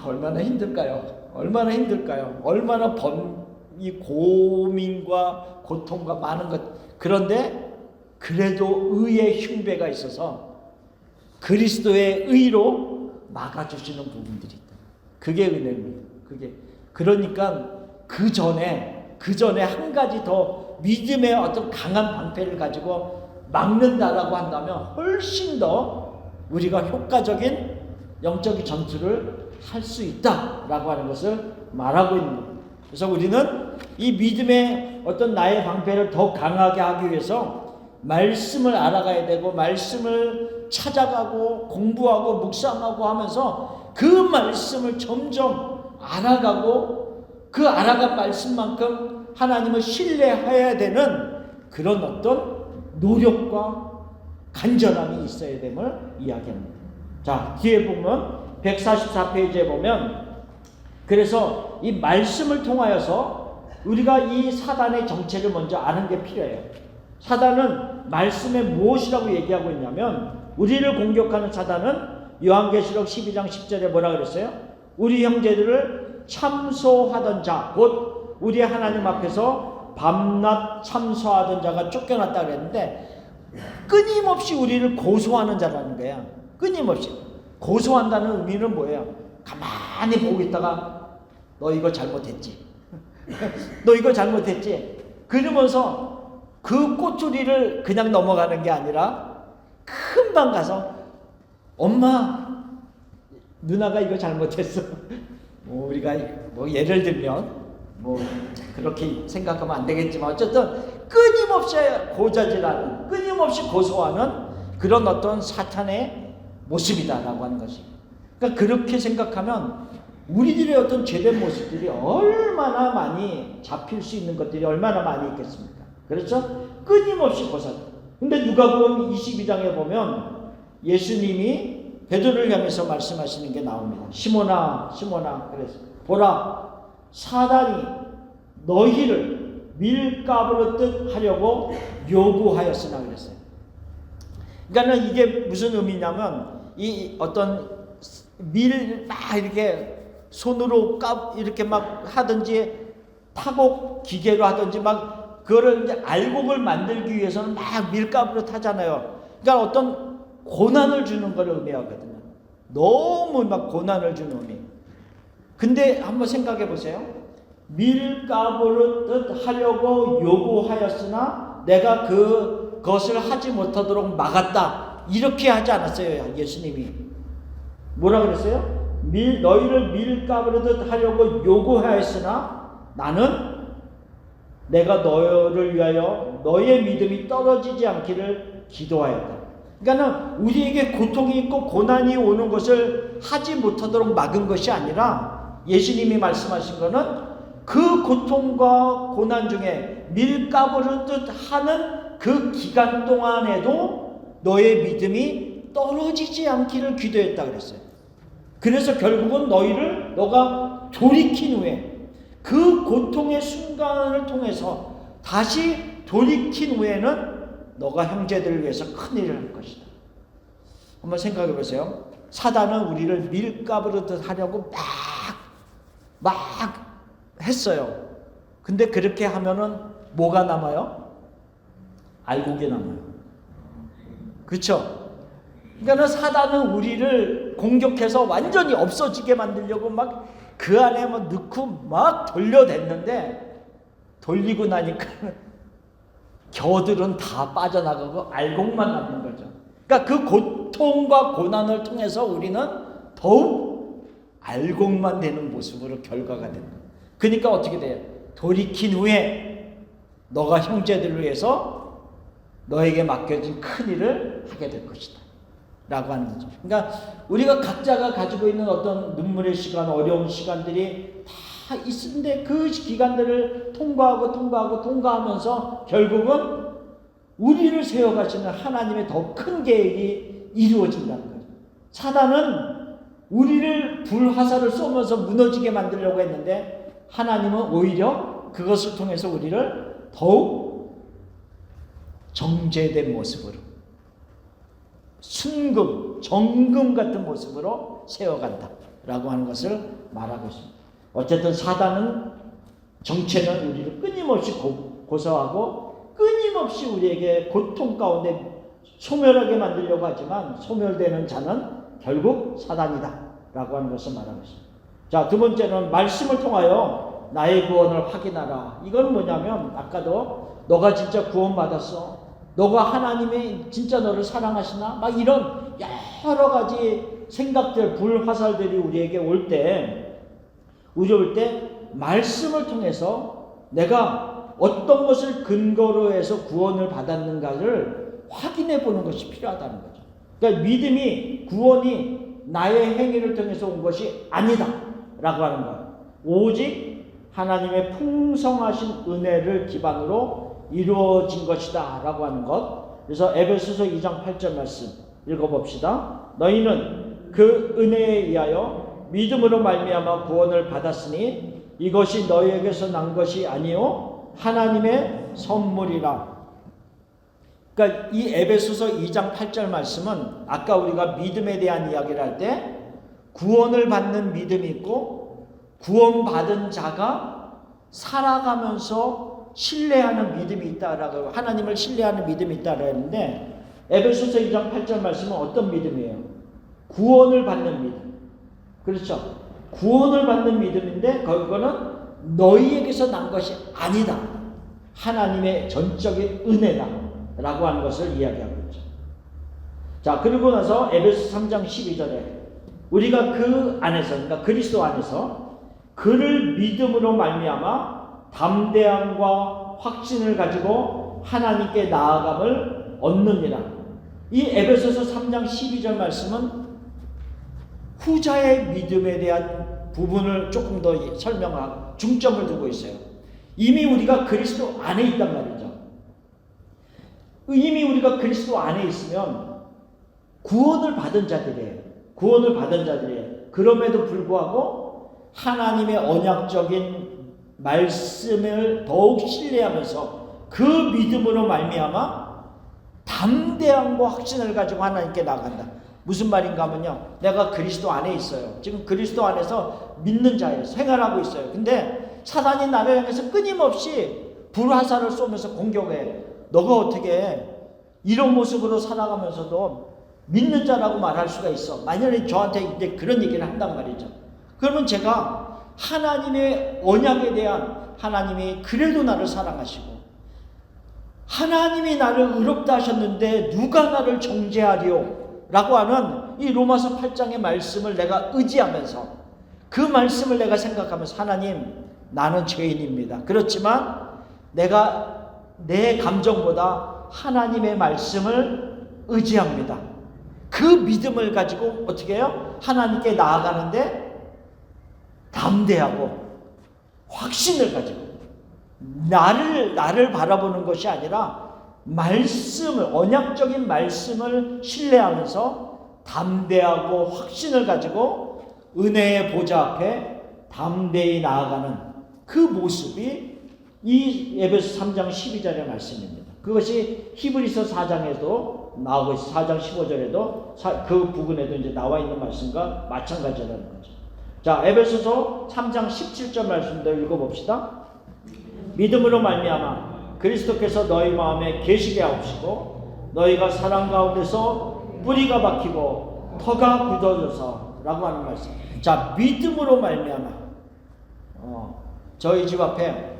얼마나 힘들까요? 얼마나 힘들까요? 얼마나 이 고민과 고통과 많은 것. 그런데 그래도 의의 흉배가 있어서 그리스도의 의로 막아주시는 부분들이 있다. 그게 은혜입니다. 그러니까 그 전에 한 가지 더 믿음의 어떤 강한 방패를 가지고 막는다라고 한다면 훨씬 더 우리가 효과적인 영적인 전투를 할 수 있다라고 하는 것을 말하고 있는 거예요. 그래서 우리는 이 믿음의 어떤 나의 방패를 더 강하게 하기 위해서 말씀을 알아가야 되고, 말씀을 찾아가고 공부하고 묵상하고 하면서 그 말씀을 점점 알아가고, 그 알아간 말씀만큼 하나님을 신뢰해야 되는 그런 어떤 노력과 간절함이 있어야 됨을 이야기합니다. 자, 뒤에 보면 144페이지에 보면, 그래서 이 말씀을 통하여서 우리가 이 사단의 정체를 먼저 아는 게 필요해요. 사단은 말씀에 무엇이라고 얘기하고 있냐면, 우리를 공격하는 사단은 요한계시록 12장 10절에 뭐라 그랬어요? 우리 형제들을 참소하던 자, 곧 우리 하나님 앞에서 밤낮 참소하던 자가 쫓겨났다 그랬는데, 끊임없이 우리를 고소하는 자라는 거야. 끊임없이. 고소한다는 의미는 뭐예요? 가만히 보고 있다가 너 이거 잘못했지. 너 이거 잘못했지. 그러면서 그 꼬투리를 그냥 넘어가는 게 아니라 금방 가서 엄마, 누나가 이거 잘못했어. 우리가 예를 들면 그렇게 생각하면 안 되겠지만, 어쨌든 끊임없이 고자질하는, 끊임없이 고소하는 그런 어떤 사탄의 모습이다라고 하는 것이. 그러니까 그렇게 생각하면 우리들의 어떤 죄된 모습들이 얼마나 많이 잡힐 수 있는 것들이 얼마나 많이 있겠습니까? 그렇죠? 끊임없이 고소. 근데 누가복음 22장에 보면 예수님이 베드로를 향해서 말씀하시는 게 나옵니다. 시몬아, 시몬아, 그래서 보라, 사단이 너희를 밀가부르듯 하려고 요구하였으나 그랬어요. 그러니까 이게 무슨 의미냐면, 이 어떤 막 이렇게 손으로 이렇게 막 하든지, 타곡 기계로 하든지, 막 그거를 이제 알곡을 만들기 위해서는 막 밀가부르듯 하잖아요. 그러니까 어떤 고난을 주는 걸 의미하거든요. 너무 막 고난을 주는 의미. 근데 한번 생각해 보세요. 밀가부르듯 하려고 요구하였으나 내가 그것을 하지 못하도록 막았다. 이렇게 하지 않았어요, 예수님이. 뭐라 그랬어요? 너희를 밀가부르듯 하려고 요구하였으나 나는 내가 너를 위하여 너의 믿음이 떨어지지 않기를 기도하였다. 그러니까 우리에게 고통이 있고 고난이 오는 것을 하지 못하도록 막은 것이 아니라, 예수님이 말씀하신 것은 그 고통과 고난 중에 밀가부르듯 하는 그 기간 동안에도 너의 믿음이 떨어지지 않기를 기도했다 그랬어요. 그래서 결국은 너가 돌이킨 후에, 그 고통의 순간을 통해서 다시 돌이킨 후에는 너가 형제들을 위해서 큰일을 할 것이다. 한번 생각해 보세요. 사단은 우리를 밀가부르듯 하려고 막 했어요. 근데 그렇게 하면은 뭐가 남아요? 알곡이 남아요. 그렇죠? 그러니까 사단은 우리를 공격해서 완전히 없어지게 만들려고 막 그 안에 막 넣고 막 돌려댔는데, 돌리고 나니까 겨들은 다 빠져나가고 알곡만 남는 거죠. 그러니까 그 고통과 고난을 통해서 우리는 더욱 알곡만 되는 모습으로 결과가 된다. 그러니까 어떻게 돼요? 돌이킨 후에 너가 형제들을 위해서 너에게 맡겨진 큰 일을 하게 될 것이다 라고 하는 거죠. 그러니까 우리가 각자가 가지고 있는 어떤 눈물의 시간, 어려운 시간들이 다 있는데 그 기간들을 통과하면서 결국은 우리를 세워가시는 하나님의 더 큰 계획이 이루어진다는 거죠. 사단은 우리를 불화살을 쏘면서 무너지게 만들려고 했는데, 하나님은 오히려 그것을 통해서 우리를 더욱 정제된 모습으로, 순금, 정금 같은 모습으로 세워간다 라고 하는 것을 말하고 있습니다. 어쨌든 사단은, 정체는 우리를 끊임없이 고소하고 끊임없이 우리에게 고통 가운데 소멸하게 만들려고 하지만, 소멸되는 자는 결국 사단이다 라고 하는 것을 말하고 있습니다. 자, 두 번째는 말씀을 통하여 나의 구원을 확인하라. 이건 뭐냐면, 아까도 너가 진짜 구원받았어, 너가 하나님이 진짜 너를 사랑하시나? 막 이런 여러 가지 생각들, 불화살들이 우리에게 올 때, 말씀을 통해서 내가 어떤 것을 근거로 해서 구원을 받았는가를 확인해 보는 것이 필요하다는 거죠. 그러니까 믿음이, 구원이 나의 행위를 통해서 온 것이 아니다 라고 하는 거예요. 오직 하나님의 풍성하신 은혜를 기반으로 이루어진 것이다 라고 하는 것. 그래서 에베소서 2장 8절 말씀 읽어봅시다. 너희는 그 은혜에 의하여 믿음으로 말미암아 구원을 받았으니 이것이 너희에게서 난 것이 아니요 하나님의 선물이라. 그러니까 이 에베소서 2장 8절 말씀은 아까 우리가 믿음에 대한 이야기를 할 때 구원을 받는 믿음이 있고, 구원받은 자가 살아가면서 신뢰하는 믿음이 있다라고, 하나님을 신뢰하는 믿음이 있다라고 했는데, 에베소서 2장 8절 말씀은 어떤 믿음이에요? 구원을 받는 믿음. 그렇죠? 구원을 받는 믿음인데 그거는 너희에게서 난 것이 아니다, 하나님의 전적인 은혜다 라고 하는 것을 이야기하고 있죠. 자, 그리고 나서 에베소 3장 12절에 우리가 그 안에서, 그러니까 그리스도 안에서 그를 믿음으로 말미암아 담대함과 확신을 가지고 하나님께 나아감을 얻느니라. 이 에베소서 3장 12절 말씀은 후자의 믿음에 대한 부분을 조금 더 설명하고 중점을 두고 있어요. 이미 우리가 그리스도 안에 있단 말이죠. 이미 우리가 그리스도 안에 있으면 구원을 받은 자들이에요. 구원을 받은 자들이에요. 그럼에도 불구하고 하나님의 언약적인 말씀을 더욱 신뢰하면서 그 믿음으로 말미암아 담대함과 확신을 가지고 하나님께 나간다. 무슨 말인가 하면요, 내가 그리스도 안에 있어요. 지금 그리스도 안에서 믿는 자예요. 생활하고 있어요. 근데 사단이 나를 향해서 끊임없이 불화살을 쏘면서 공격해. 너가 어떻게 이런 모습으로 살아가면서도 믿는 자라고 말할 수가 있어? 만약에 저한테 이제 그런 얘기를 한단 말이죠. 그러면 제가 하나님의 언약에 대한, 하나님이 그래도 나를 사랑하시고 하나님이 나를 의롭다 하셨는데 누가 나를 정죄하리요? 라고 하는 이 로마서 8장의 말씀을 내가 의지하면서, 그 말씀을 내가 생각하면서, 하나님, 나는 죄인입니다. 그렇지만 내가 내 감정보다 하나님의 말씀을 의지합니다. 그 믿음을 가지고 어떻게 해요? 하나님께 나아가는데 담대하고 확신을 가지고, 나를 바라보는 것이 아니라 말씀을, 언약적인 말씀을 신뢰하면서 담대하고 확신을 가지고 은혜의 보좌 앞에 담대히 나아가는 그 모습이 이 에베소 3장 12절의 말씀입니다. 그것이 히브리서 4장에도 나오고 있어요. 4장 15절에도 그 부분에도 이제 나와 있는 말씀과 마찬가지라는 거죠. 자, 에베소서 3장 17절 말씀도 읽어봅시다. 믿음으로 말미암아 그리스도께서 너희 마음에 계시게 하옵시고 너희가 사랑 가운데서 뿌리가 박히고 터가 굳어져서 라고 하는 말씀. 자, 믿음으로 말미암아. 저희 집 앞에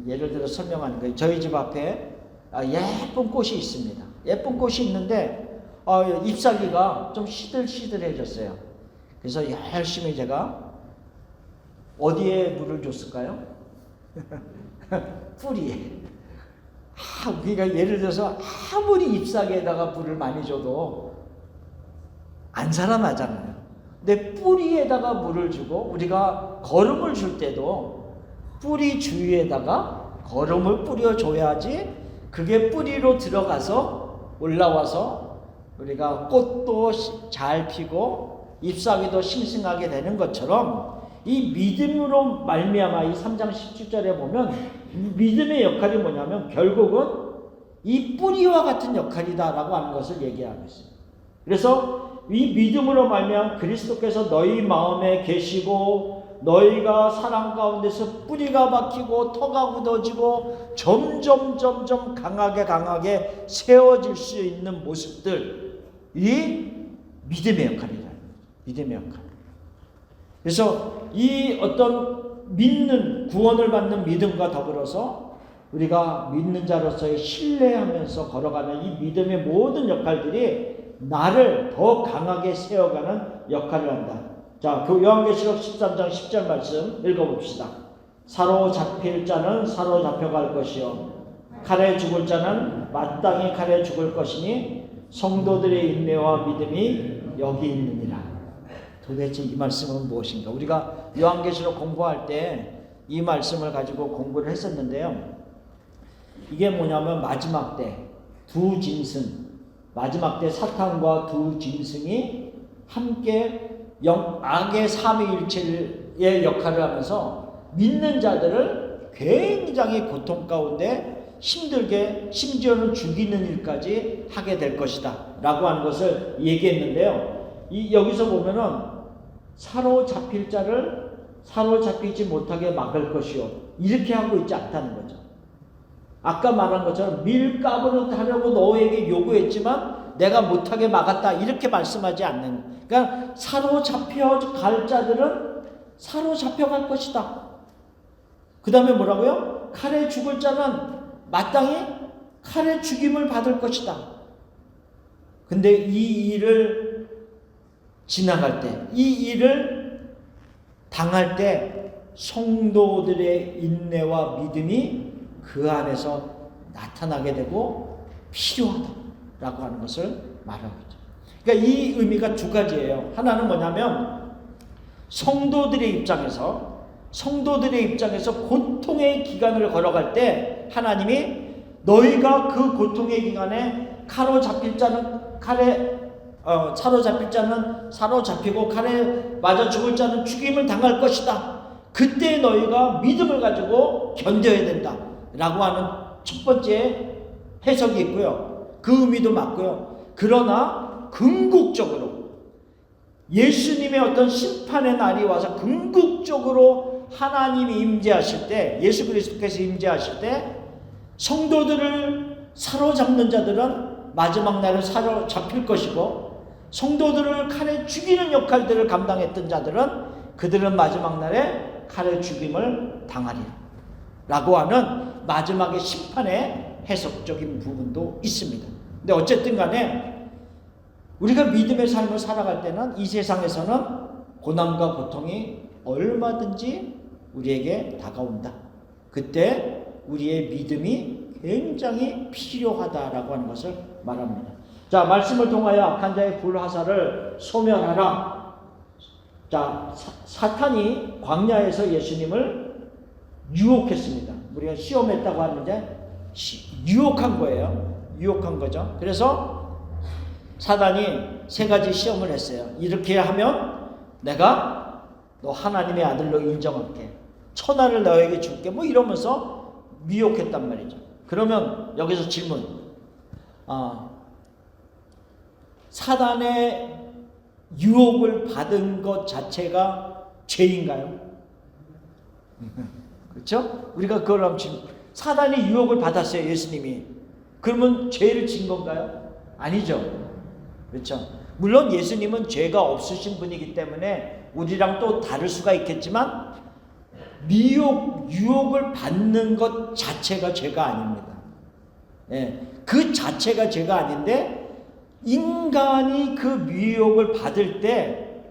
예를 들어 설명하는 거예요. 저희 집 앞에 예쁜 꽃이 있습니다. 예쁜 꽃이 있는데 잎사귀가 좀 시들시들해졌어요. 그래서 열심히 제가 어디에 물을 줬을까요? 뿌리에. 그러니까 예를 들어서 아무리 잎사귀에다가 물을 많이 줘도 안 살아나잖아요. 근데 뿌리에다가 물을 주고 우리가 거름을 줄 때도 뿌리 주위에다가 거름을 뿌려줘야지 그게 뿌리로 들어가서 올라와서 우리가 꽃도 잘 피고 잎사귀도 싱싱하게 되는 것처럼 이 믿음으로 말미암아 이 3장 17절에 보면 믿음의 역할이 뭐냐면 결국은 이 뿌리와 같은 역할이다라고 하는 것을 얘기하고 있어요. 그래서 이 믿음으로 말미암아 그리스도께서 너희 마음에 계시고 너희가 사랑 가운데서 뿌리가 박히고 터가 굳어지고 점점 강하게 세워질 수 있는 모습들, 이 믿음의 역할이다. 믿음의 역할. 그래서 이 어떤 믿는 구원을 받는 믿음과 더불어서 우리가 믿는 자로서의 신뢰하면서 걸어가는 이 믿음의 모든 역할들이 나를 더 강하게 세워가는 역할을 한다. 자, 그 요한계시록 13장 10절 말씀 읽어봅시다. 사로잡힐 자는 사로잡혀갈 것이요 칼에 죽을 자는 마땅히 칼에 죽을 것이니 성도들의 인내와 믿음이 여기 있느니라. 도대체 이 말씀은 무엇인가? 우리가 요한계시록 공부할 때 이 말씀을 가지고 공부를 했었는데요. 이게 뭐냐면 마지막 때 두 짐승, 마지막 때 사탄과 두 짐승이 함께 악의 삼위일체의 역할을 하면서 믿는 자들을 굉장히 고통 가운데 힘들게 심지어는 죽이는 일까지 하게 될 것이다 라고 하는 것을 얘기했는데요. 여기서 보면은 사로잡힐 자를 사로잡히지 못하게 막을 것이요 이렇게 하고 있지 않다는 거죠. 아까 말한 것처럼 밀가루를 하려고 너에게 요구했지만 내가 못하게 막았다 이렇게 말씀하지 않는. 그러니까 사로잡혀 갈 자들은 사로잡혀 갈 것이다. 그 다음에 뭐라고요? 칼에 죽을 자는 마땅히 칼에 죽임을 받을 것이다. 근데 이 일을 지나갈 때, 이 일을 당할 때 성도들의 인내와 믿음이 그 안에서 나타나게 되고 필요하다라고 하는 것을 말하고 있죠. 그러니까 이 의미가 두 가지예요. 하나는 뭐냐면 성도들의 입장에서 고통의 기간을 걸어갈 때 하나님이 너희가 그 고통의 기간에 사로잡힐 자는 사로잡히고 칼에 맞아 죽을 자는 죽임을 당할 것이다. 그때 너희가 믿음을 가지고 견뎌야 된다 라고 하는 첫 번째 해석이 있고요. 그 의미도 맞고요. 그러나 궁극적으로 예수님의 어떤 심판의 날이 와서 궁극적으로 하나님이 임재하실 때, 예수 그리스도께서 임재하실 때 성도들을 사로잡는 자들은 마지막 날에 사로잡힐 것이고 성도들을 칼에 죽이는 역할들을 감당했던 자들은 그들은 마지막 날에 칼에 죽임을 당하리라 라고 하는 마지막의 심판의 해석적인 부분도 있습니다. 근데 어쨌든 간에 우리가 믿음의 삶을 살아갈 때는 이 세상에서는 고난과 고통이 얼마든지 우리에게 다가온다. 그때 우리의 믿음이 굉장히 필요하다라고 하는 것을 말합니다. 자, 말씀을 통하여 악한 자의 불화살을 소멸하라. 자, 사탄이 광야에서 예수님을 유혹했습니다. 우리가 시험했다고 하는데 유혹한 거예요. 유혹한 거죠. 그래서 사단이 세 가지 시험을 했어요. 이렇게 하면 내가 너 하나님의 아들로 인정할게. 천하를 너에게 줄게. 뭐 이러면서 미혹했단 말이죠. 그러면 여기서 질문. 사단의 유혹을 받은 것 자체가 죄인가요? 그렇죠? 우리가 그걸 하면 사단이 유혹을 받았어요, 예수님이. 그러면 죄를 진 건가요? 아니죠. 그렇죠? 물론 예수님은 죄가 없으신 분이기 때문에 우리랑 또 다를 수가 있겠지만 유혹을 받는 것 자체가 죄가 아닙니다. 예, 그 자체가 죄가 아닌데 인간이 그 유혹을 받을 때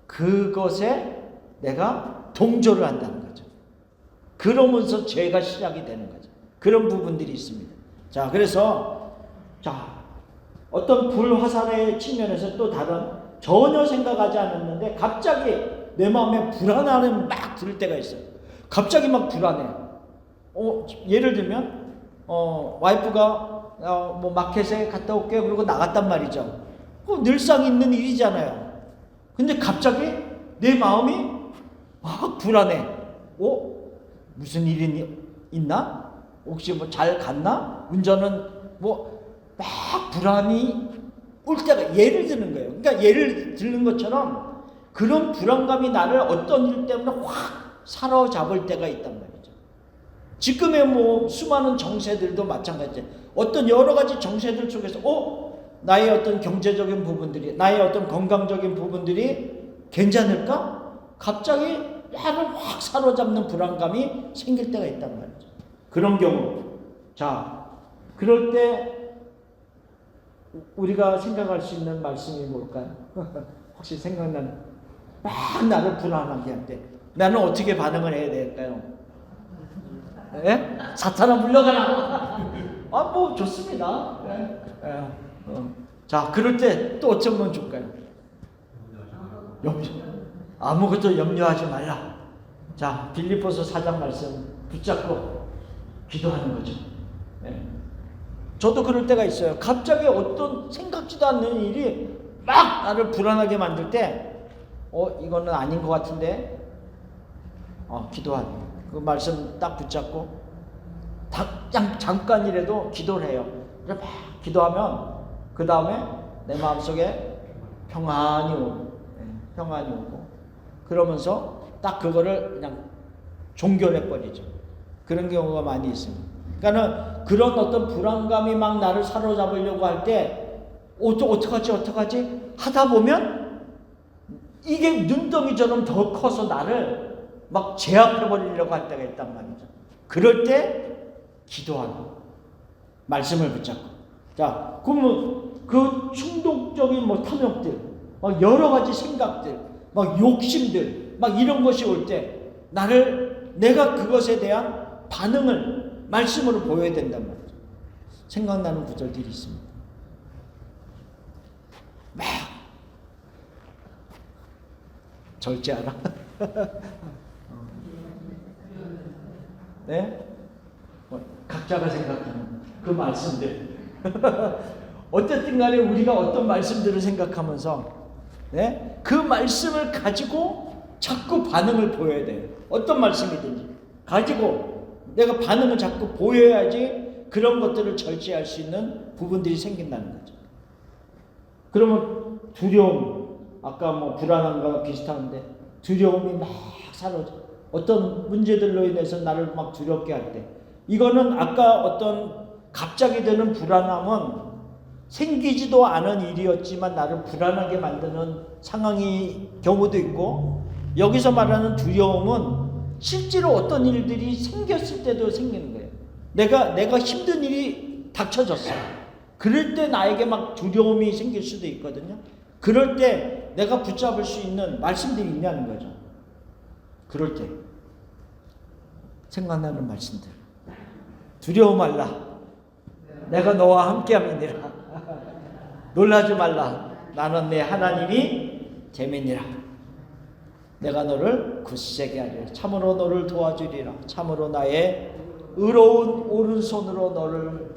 그것에 내가 동조를 한다는 거죠. 그러면서 죄가 시작이 되는 거죠. 그런 부분들이 있습니다. 자, 그래서 어떤 불화살의 측면에서 또 다른 전혀 생각하지 않았는데 갑자기 내 마음에 불안함이 막 들 때가 있어요. 갑자기 막 불안해. 예를 들면 와이프가 뭐 마켓에 갔다 올게 그러고 나갔단 말이죠. 늘상 있는 일이잖아요. 근데 갑자기 내 마음이 막 불안해. 무슨 일이 있나? 혹시 뭐 잘 갔나? 운전은 뭐 막 불안이 올 때가 예를 드는 거예요. 그러니까 예를 드는 것처럼 그런 불안감이 나를 어떤 일 때문에 확 사로잡을 때가 있단 말이죠. 지금의 뭐 수많은 정세들도 마찬가지예요. 어떤 여러 가지 정세들 속에서 나의 어떤 경제적인 부분들이, 나의 어떤 건강적인 부분들이 괜찮을까? 갑자기 나를 확 사로잡는 불안감이 생길 때가 있단 말이죠. 그런 경우, 그럴 때 우리가 생각할 수 있는 말씀이 뭘까요? 혹시 생각나는? 막 나를 불안하게 할 때 나는 어떻게 반응을 해야 될까요? 예? 사탄아 물러가라. 뭐 좋습니다. 자, 그럴 때 또 어쩌면 좋을까요? 아무것도 염려하지 말라. 자, 빌립보서 4장 말씀 붙잡고 기도하는 거죠. 예. 저도 그럴 때가 있어요. 갑자기 어떤 생각지도 않는 일이 막 나를 불안하게 만들 때 이거는 아닌 것 같은데 기도하는 그 말씀 딱 붙잡고 잠깐이라도 기도를 해요. 막 기도하면 그 다음에 내 마음속에 평안이 오고 그러면서 딱 그거를 그냥 종결해 버리죠. 그런 경우가 많이 있습니다. 그러니까는 그런 어떤 불안감이 막 나를 사로잡으려고 할 때 어떡하지 하다 보면 이게 눈덩이처럼 더 커서 나를 막 제압해 버리려고 할 때가 있단 말이죠. 그럴 때 기도하고 말씀을 붙잡고. 자, 그러면 그 충동적인 뭐 탐욕들, 막 여러 가지 생각들, 막 욕심들, 막 이런 것이 올 때 내가 그것에 대한 반응을 말씀으로 보여야 된단 말이죠. 생각나는 구절들이 있습니다. 막 절제하라. 네? 각자가 생각하는 그 말씀들. 어쨌든 간에 우리가 어떤 말씀들을 생각하면서 그 말씀을 가지고 자꾸 반응을 보여야 돼요. 어떤 말씀이든지 가지고 내가 반응을 자꾸 보여야지 그런 것들을 절제할 수 있는 부분들이 생긴다는 거죠. 그러면 두려움, 아까 뭐 불안함과 비슷한데 두려움이 막 사로잡혀 어떤 문제들로 인해서 나를 막 두렵게 할 때, 이거는 아까 어떤 갑자기 드는 불안함은 생기지도 않은 일이었지만 나를 불안하게 만드는 상황이 경우도 있고, 여기서 말하는 두려움은 실제로 어떤 일들이 생겼을 때도 생기는 거예요. 내가 힘든 일이 닥쳐졌어. 그럴 때 나에게 막 두려움이 생길 수도 있거든요. 그럴 때 내가 붙잡을 수 있는 말씀들이 있냐는 거죠. 그럴 때 생각나는 말씀들. 두려워 말라. 내가 너와 함께함이니라. 놀라지 말라. 나는 내 하나님이 재민이라. 내가 너를 굳세게 하리라. 참으로 너를 도와주리라. 참으로 나의 의로운 오른손으로 너를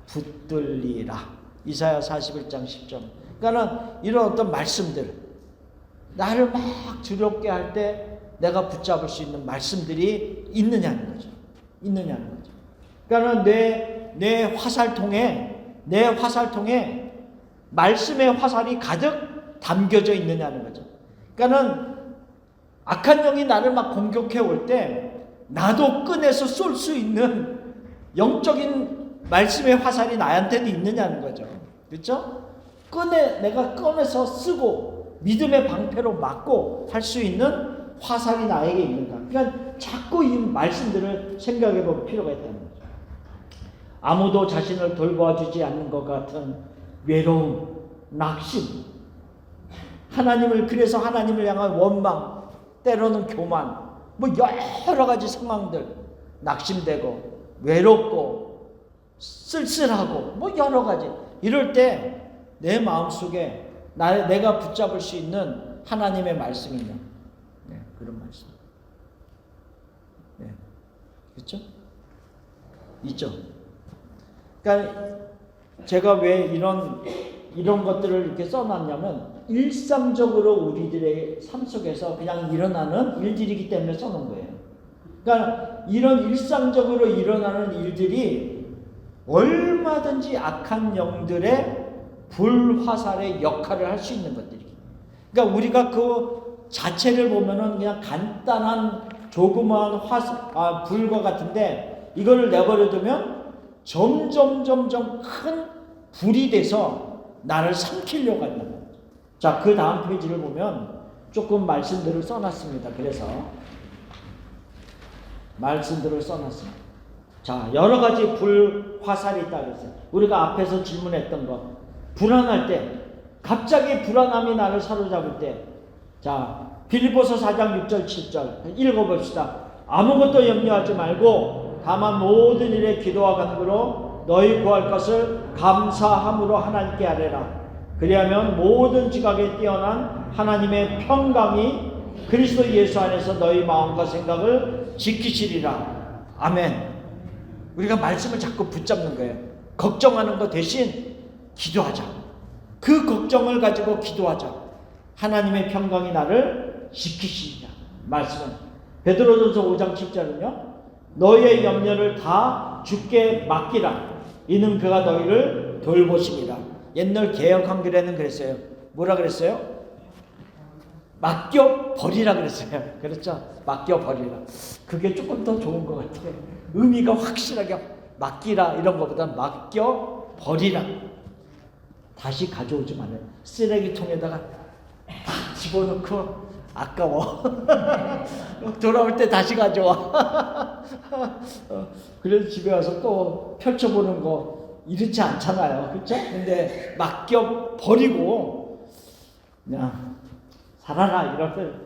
붙들리라. 이사야 41장 10절. 그러니까는 이런 어떤 말씀들, 나를 막 두렵게 할 때 내가 붙잡을 수 있는 말씀들이 있느냐는 거죠. 있느냐는 거죠. 그러니까는 내 화살통에 말씀의 화살이 가득 담겨져 있느냐는 거죠. 그러니까는 악한 영이 나를 막 공격해 올 때 나도 꺼내서 쏠 수 있는 영적인 말씀의 화살이 나한테도 있느냐는 거죠. 그렇죠? 내가 꺼내서 쓰고 믿음의 방패로 막고 할 수 있는 화살이 나에게 있는가. 그러니까 자꾸 이 말씀들을 생각해 볼 필요가 있다는 거죠. 아무도 자신을 돌봐주지 않는 것 같은 외로움, 낙심, 그래서 하나님을 향한 원망, 때로는 교만, 뭐 여러 가지 상황들, 낙심되고 외롭고 쓸쓸하고 뭐 여러 가지. 이럴 때 내 마음속에 내가 붙잡을 수 있는 하나님의 말씀이 있는, 그런 말씀. 그렇죠? 있죠. 그러니까 제가 왜 이런 것들을 이렇게 써놨냐면 일상적으로 우리들의 삶 속에서 그냥 일어나는 일들이기 때문에 써놓은 거예요. 그러니까 이런 일상적으로 일어나는 일들이 얼마든지 악한 영들의 불화살의 역할을 할 수 있는 것들이. 그러니까 우리가 그 자체를 보면은 그냥 간단한 조그마한 불과 같은데 이거를 내버려두면 점점 큰 불이 돼서 나를 삼키려고 하는 거예요. 자, 그 다음 페이지를 보면 조금 말씀들을 써놨습니다. 그래서 말씀들을 써놨습니다. 자, 여러 가지 불화살이 있다 그랬어요. 우리가 앞에서 질문했던 거, 불안할 때, 갑자기 불안함이 나를 사로잡을 때, 자, 빌립보서 4장 6절 7절 읽어봅시다. 아무것도 염려하지 말고 다만 모든 일에 기도와 간구로 너희 구할 것을 감사함으로 하나님께 아뢰라. 그리하면 모든 지각에 뛰어난 하나님의 평강이 그리스도 예수 안에서 너희 마음과 생각을 지키시리라. 아멘. 우리가 말씀을 자꾸 붙잡는 거예요. 걱정하는 것 대신 기도하자. 그 걱정을 가지고 기도하자. 하나님의 평강이 나를 지키시리라. 말씀은 베드로전서 5장 7절은요. 너희의 염려를 다 주께 맡기라. 이는 그가 너희를 돌보십니다. 옛날 개역 한글에는 그랬어요. 뭐라 그랬어요? 맡겨버리라 그랬어요. 그렇죠? 맡겨버리라. 그게 조금 더 좋은 것 같아요. 의미가 확실하게 맡기라 이런 것보다 맡겨버리라. 다시 가져오지 말아요. 쓰레기통에다가 다 집어넣고 아까워. 돌아올 때 다시 가져와. 그래서 집에 와서 또 펼쳐보는 거 이렇지 않잖아요. 그렇죠? 근데 맡겨버리고 그냥 살아라 이런.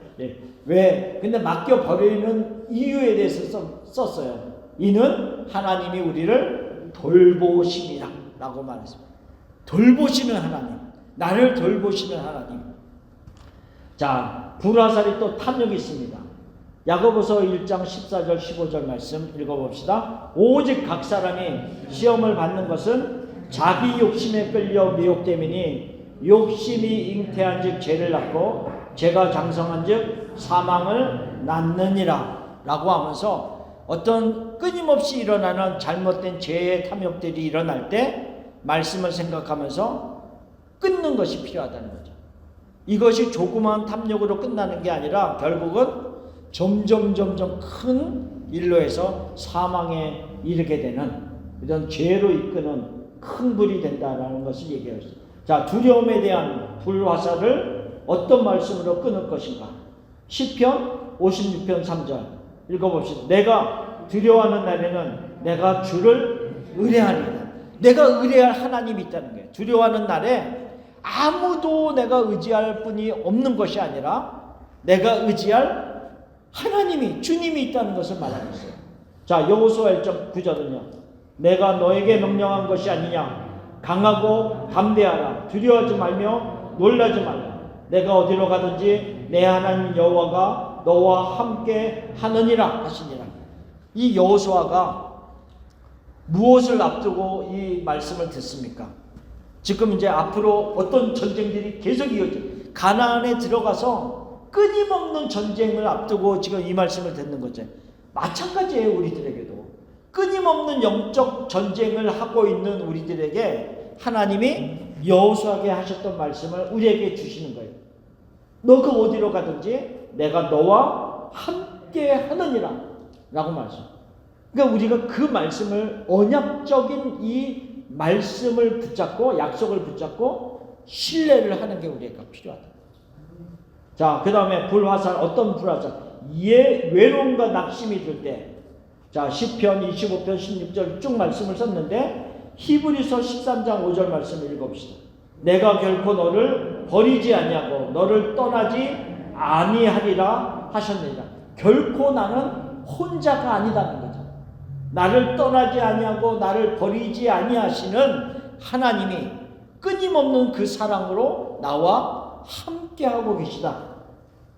왜? 근데 맡겨버리는 이유에 대해서 썼어요. 이는 하나님이 우리를 돌보심이라 라고 말했습니다. 돌보시는 하나님, 나를 돌보시는 하나님. 자, 불화살이 또 탐욕이 있습니다. 야고보서 1장 14절 15절 말씀 읽어봅시다. 오직 각 사람이 시험을 받는 것은 자기 욕심에 끌려 미혹됨이니 욕심이 잉태한 즉 죄를 낳고 죄가 장성한 즉 사망을 낳느니라 라고 하면서 어떤 끊임없이 일어나는 잘못된 죄의 탐욕들이 일어날 때 말씀을 생각하면서 끊는 것이 필요하다는 거죠. 이것이 조그마한 탐욕으로 끝나는 게 아니라 결국은 점점 큰 일로 해서 사망에 이르게 되는 이런 죄로 이끄는 큰 불이 된다라는 것을 얘기했어요. 자, 두려움에 대한 불화살을 어떤 말씀으로 끊을 것인가? 시편 56편 3절 읽어봅시다. 내가 두려워하는 날에는 내가 주를 의뢰하리라. 내가 의뢰할 하나님이 있다는 거예요. 두려워하는 날에 아무도 내가 의지할 분이 없는 것이 아니라 내가 의지할 하나님이, 주님이 있다는 것을 말하고 있어요. 자, 여호수아 1장 9절은요. 내가 너에게 명령한 것이 아니냐. 강하고 담대하라. 두려워하지 말며 놀라지 말라. 내가 어디로 가든지 내 하나님 여호와가 너와 함께 하느니라 하시니라. 이 여호수아가 무엇을 앞두고 이 말씀을 듣습니까? 지금 이제 앞으로 어떤 전쟁들이 계속 이어져. 가나안에 들어가서 끊임없는 전쟁을 앞두고 지금 이 말씀을 듣는 거죠. 마찬가지예요. 우리들에게도 끊임없는 영적 전쟁을 하고 있는 우리들에게 하나님이 여호수아에게 하셨던 말씀을 우리에게 주시는 거예요. 너가 어디로 가든지 내가 너와 함께 하느니라 라고 말씀. 그러니까 우리가 그 말씀을, 언약적인 이 말씀을 붙잡고, 약속을 붙잡고 신뢰를 하는 게 우리가 필요하다. 자, 그 다음에 불화살, 어떤 불화살? 외로움과 낙심이 들 때, 자, 시편 25편 16절 쭉 말씀을 썼는데 히브리서 13장 5절 말씀을 읽어봅시다. 내가 결코 너를 버리지 아니하고 너를 떠나지 아니하리라 하셨느니라. 결코 나는 혼자가 아니다는 거죠. 나를 떠나지 아니하고 나를 버리지 아니하시는 하나님이 끊임없는 그 사랑으로 나와 함께하고 계시다.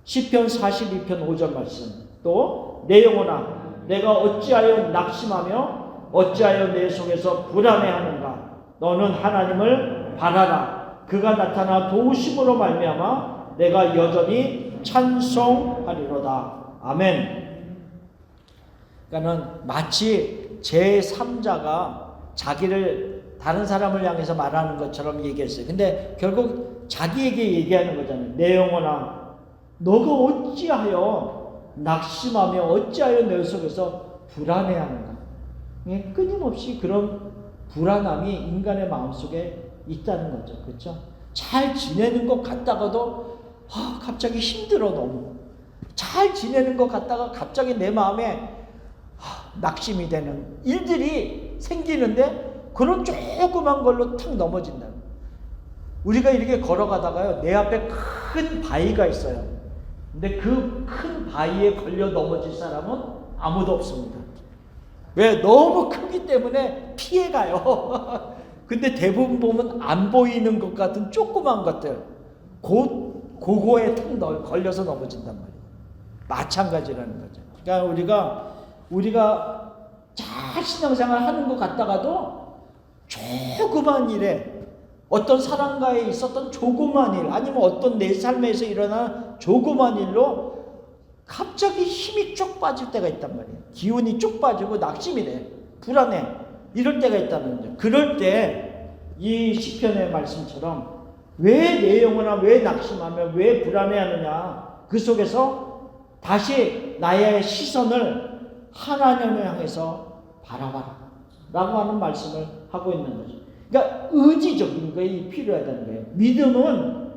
시편 42편 5절 말씀. 또 내 영혼아 내가 어찌하여 낙심하며 어찌하여 내 속에서 불안해하는가. 너는 하나님을 바라라. 그가 나타나 도우심으로 말미암아 내가 여전히 찬송하리로다. 아멘. 그러니까는 마치 제3자가 자기를 다른 사람을 향해서 말하는 것처럼 얘기했어요. 근데 결국 자기에게 얘기하는 거잖아요. 내 영혼아 너가 어찌하여 낙심하며 어찌하여 내 속에서 불안해하는가. 끊임없이 그런 불안함이 인간의 마음속에 있다는 거죠. 그렇죠? 잘 지내는 것 같다가도 갑자기 힘들어. 너무 잘 지내는 것 같다가 갑자기 내 마음에 낙심이 되는 일들이 생기는데 그런 조그만 걸로 탁 넘어진다. 우리가 이렇게 걸어가다가요, 내 앞에 큰 바위가 있어요. 근데 그 큰 바위에 걸려 넘어질 사람은 아무도 없습니다. 왜? 너무 크기 때문에 피해가요. 근데 대부분 보면 안 보이는 것 같은 조그만 것들, 그거에 탁 걸려서 넘어진단 말이에요. 마찬가지라는 거죠. 그러니까 우리가 잘 신앙생활 하는 것 같다가도 조그만 일에, 어떤 사람과에 있었던 조그만 일, 아니면 어떤 내 삶에서 일어난 조그만 일로 갑자기 힘이 쭉 빠질 때가 있단 말이에요. 기운이 쭉 빠지고 낙심이 돼. 불안해. 이럴 때가 있다는 거죠. 그럴 때 이 시편의 말씀처럼 왜 내 영혼아 왜 낙심하며 왜 불안해하느냐. 그 속에서 다시 나의 시선을 하나님을 향해서 바라봐라 라고 하는 말씀을 하고 있는 거죠. 그러니까 의지적인 것이 필요하다는 거예요. 믿음은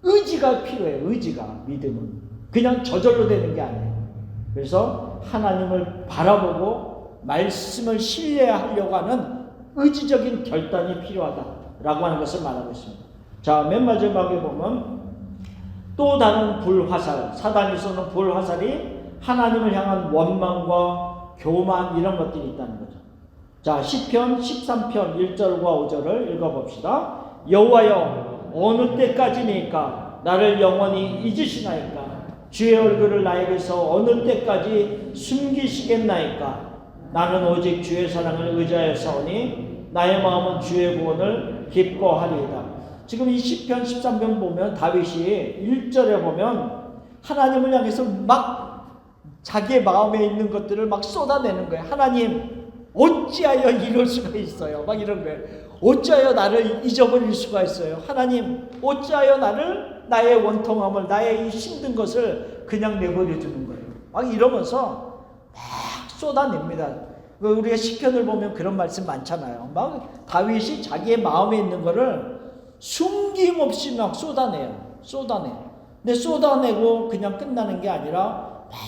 의지가 필요해요. 의지가. 믿음은 그냥 저절로 되는 게 아니에요. 그래서 하나님을 바라보고 말씀을 신뢰하려고 하는 의지적인 결단이 필요하다라고 하는 것을 말하고 있습니다. 자, 맨 마지막에 보면 또 다른 불화살, 사단이 쏘는 불화살이 하나님을 향한 원망과 교만, 이런 것들이 있다는 거죠. 자, 시편 13편 1절과 5절을 읽어봅시다. 여호와여 어느 때까지니까 나를 영원히 잊으시나이까. 주의 얼굴을 나에게서 어느 때까지 숨기시겠나이까. 나는 오직 주의 사랑을 의지하였사오니 나의 마음은 주의 구원을 기뻐하리이다. 지금 이 시편 13편 보면 다윗이 1절에 보면 하나님을 향해서 막 자기의 마음에 있는 것들을 막 쏟아내는 거예요. 하나님 어찌하여 이럴 수가 있어요. 막 이런 거예요. 어찌하여 나를 잊어버릴 수가 있어요. 하나님 어찌하여 나의 원통함을, 나의 이 힘든 것을 그냥 내버려 두는 거예요. 막 이러면서 막 쏟아냅니다. 우리가 시편을 보면 그런 말씀 많잖아요. 막 다윗이 자기의 마음에 있는 거를 숨김없이 막 쏟아내요. 근데 쏟아내고 그냥 끝나는 게 아니라 막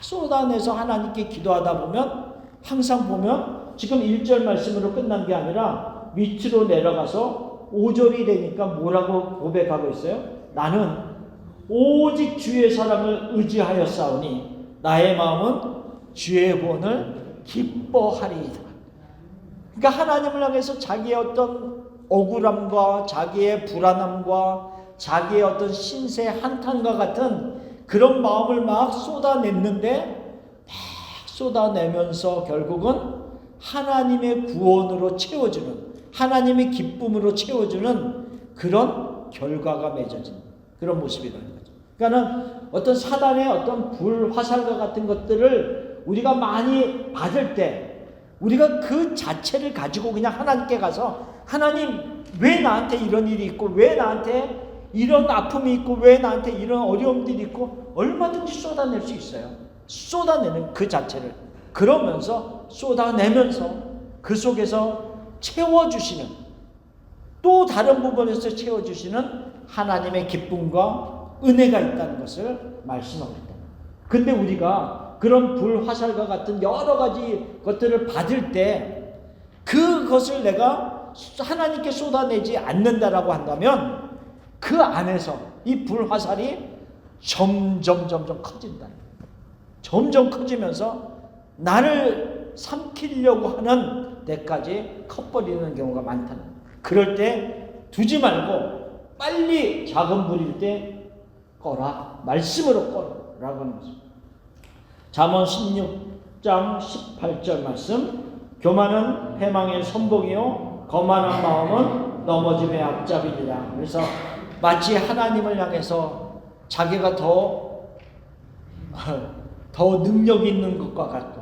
쏟아내서 하나님께 기도하다 보면 항상 보면 지금 1절 말씀으로 끝난 게 아니라 밑으로 내려가서 5절이 되니까 뭐라고 고백하고 있어요? 나는 오직 주의 사랑을 의지하였사오니 나의 마음은 주의 구원을 기뻐하리이다. 그러니까 하나님을 향해서 자기의 어떤 억울함과 자기의 불안함과 자기의 어떤 신세 한탄과 같은 그런 마음을 막 쏟아냈는데 막 쏟아내면서 결국은 하나님의 구원으로 채워주는, 하나님의 기쁨으로 채워주는 그런 결과가 맺어진 그런 모습이라는 거죠. 그러니까는 어떤 사단의 어떤 불화살과 같은 것들을 우리가 많이 받을 때 우리가 그 자체를 가지고 그냥 하나님께 가서 하나님 왜 나한테 이런 일이 있고 왜 나한테 이런 아픔이 있고 왜 나한테 이런 어려움들이 있고 얼마든지 쏟아낼 수 있어요. 쏟아내는 그 자체를 그러면서 쏟아내면서 그 속에서 채워주시는 또 다른 부분에서 채워주시는 하나님의 기쁨과 은혜가 있다는 것을 말씀하고 있다. 근데 우리가 그런 불화살과 같은 여러 가지 것들을 받을 때 그것을 내가 하나님께 쏟아내지 않는다라고 한다면 그 안에서 이 불화살이 점점 커진다. 점점 커지면서 나를 삼키려고 하는 데까지 커버리는 경우가 많다는 거예요. 그럴 때 두지 말고 빨리 작은 불일 때 꺼라. 말씀으로 꺼라라고 하는 것입니다. 잠언 16장 18절 말씀. 교만은 패망의 선봉이요 거만한 마음은 넘어짐의 앞잡이니라. 그래서 마치 하나님을 향해서 자기가 더 능력 있는 것과 같고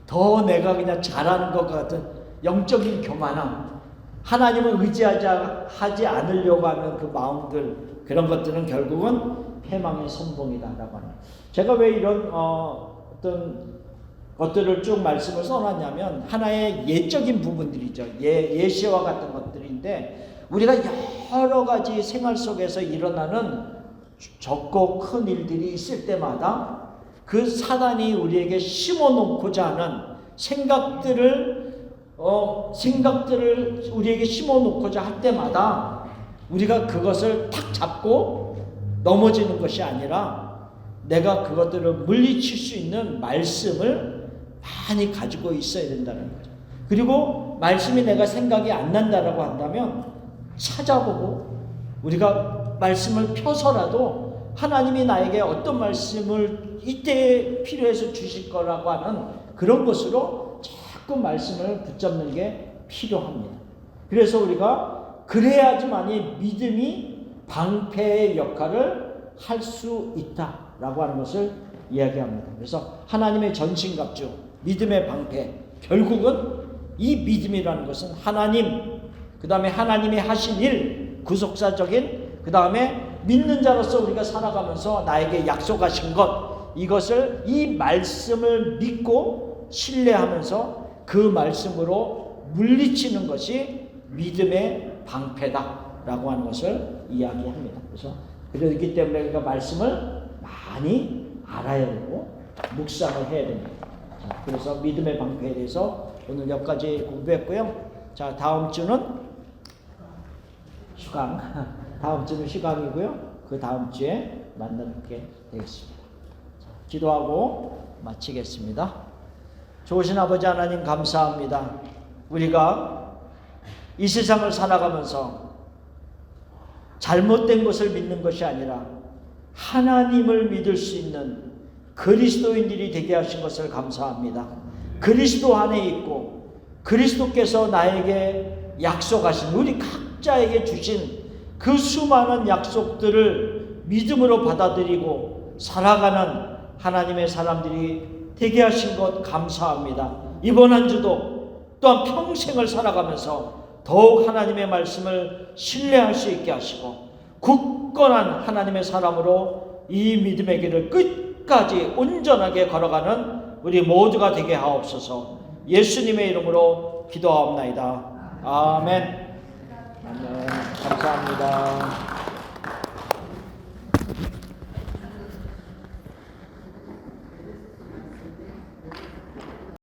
더 내가 그냥 잘하는 것 같은 영적인 교만함, 하나님을 의지하지 않으려고 하는 그 마음들, 그런 것들은 결국은 패망의 선봉이다라고 하는. 제가 왜 이런 어떤 것들을 쭉 말씀을 써놨냐면 하나의 예적인 부분들이죠. 예시와 같은 것들인데 우리가 여러 가지 생활 속에서 일어나는 적고 큰 일들이 있을 때마다 그 사단이 우리에게 심어놓고자 하는 생각들을 우리에게 심어놓고자 할 때마다 우리가 그것을 탁 잡고 넘어지는 것이 아니라 내가 그것들을 물리칠 수 있는 말씀을 많이 가지고 있어야 된다는 거죠. 그리고 말씀이 내가 생각이 안 난다라고 한다면 찾아보고 우리가 말씀을 펴서라도 하나님이 나에게 어떤 말씀을 이때 필요해서 주실 거라고 하는 그런 것으로 자꾸 말씀을 붙잡는 게 필요합니다. 그래서 우리가 그래야지만이 믿음이 방패의 역할을 할 수 있다라고 하는 것을 이야기합니다. 그래서 하나님의 전신갑주, 믿음의 방패, 결국은 이 믿음이라는 것은 하나님, 그 다음에 하나님이 하신 일, 구속사적인, 그 다음에 믿는 자로서 우리가 살아가면서 나에게 약속하신 것, 이것을 이 말씀을 믿고 신뢰하면서 그 말씀으로 물리치는 것이 믿음의 방패다라고 하는 것을 이야기합니다. 그래서 그렇기 때문에 우리가 말씀을 많이 알아야 되고 묵상을 해야 됩니다. 자, 그래서 믿음의 방패에 대해서 오늘 몇 가지 공부했고요. 자, 다음 주는 휴강. 다음 주는 휴강이고요. 그 다음 주에 만나게 되겠습니다. 자, 기도하고 마치겠습니다. 좋으신 아버지 하나님 감사합니다. 우리가 이 세상을 살아가면서 잘못된 것을 믿는 것이 아니라 하나님을 믿을 수 있는 그리스도인들이 되게 하신 것을 감사합니다. 그리스도 안에 있고 그리스도께서 나에게 약속하신, 우리 각자에게 주신 그 수많은 약속들을 믿음으로 받아들이고 살아가는 하나님의 사람들이 되게 하신 것 감사합니다. 이번 한 주도 또한 평생을 살아가면서 더욱 하나님의 말씀을 신뢰할 수 있게 하시고 굳건한 하나님의 사람으로 이 믿음의 길을 끝까지 온전하게 걸어가는 우리 모두가 되게 하옵소서. 예수님의 이름으로 기도하옵나이다. 아멘. 아멘. 감사합니다.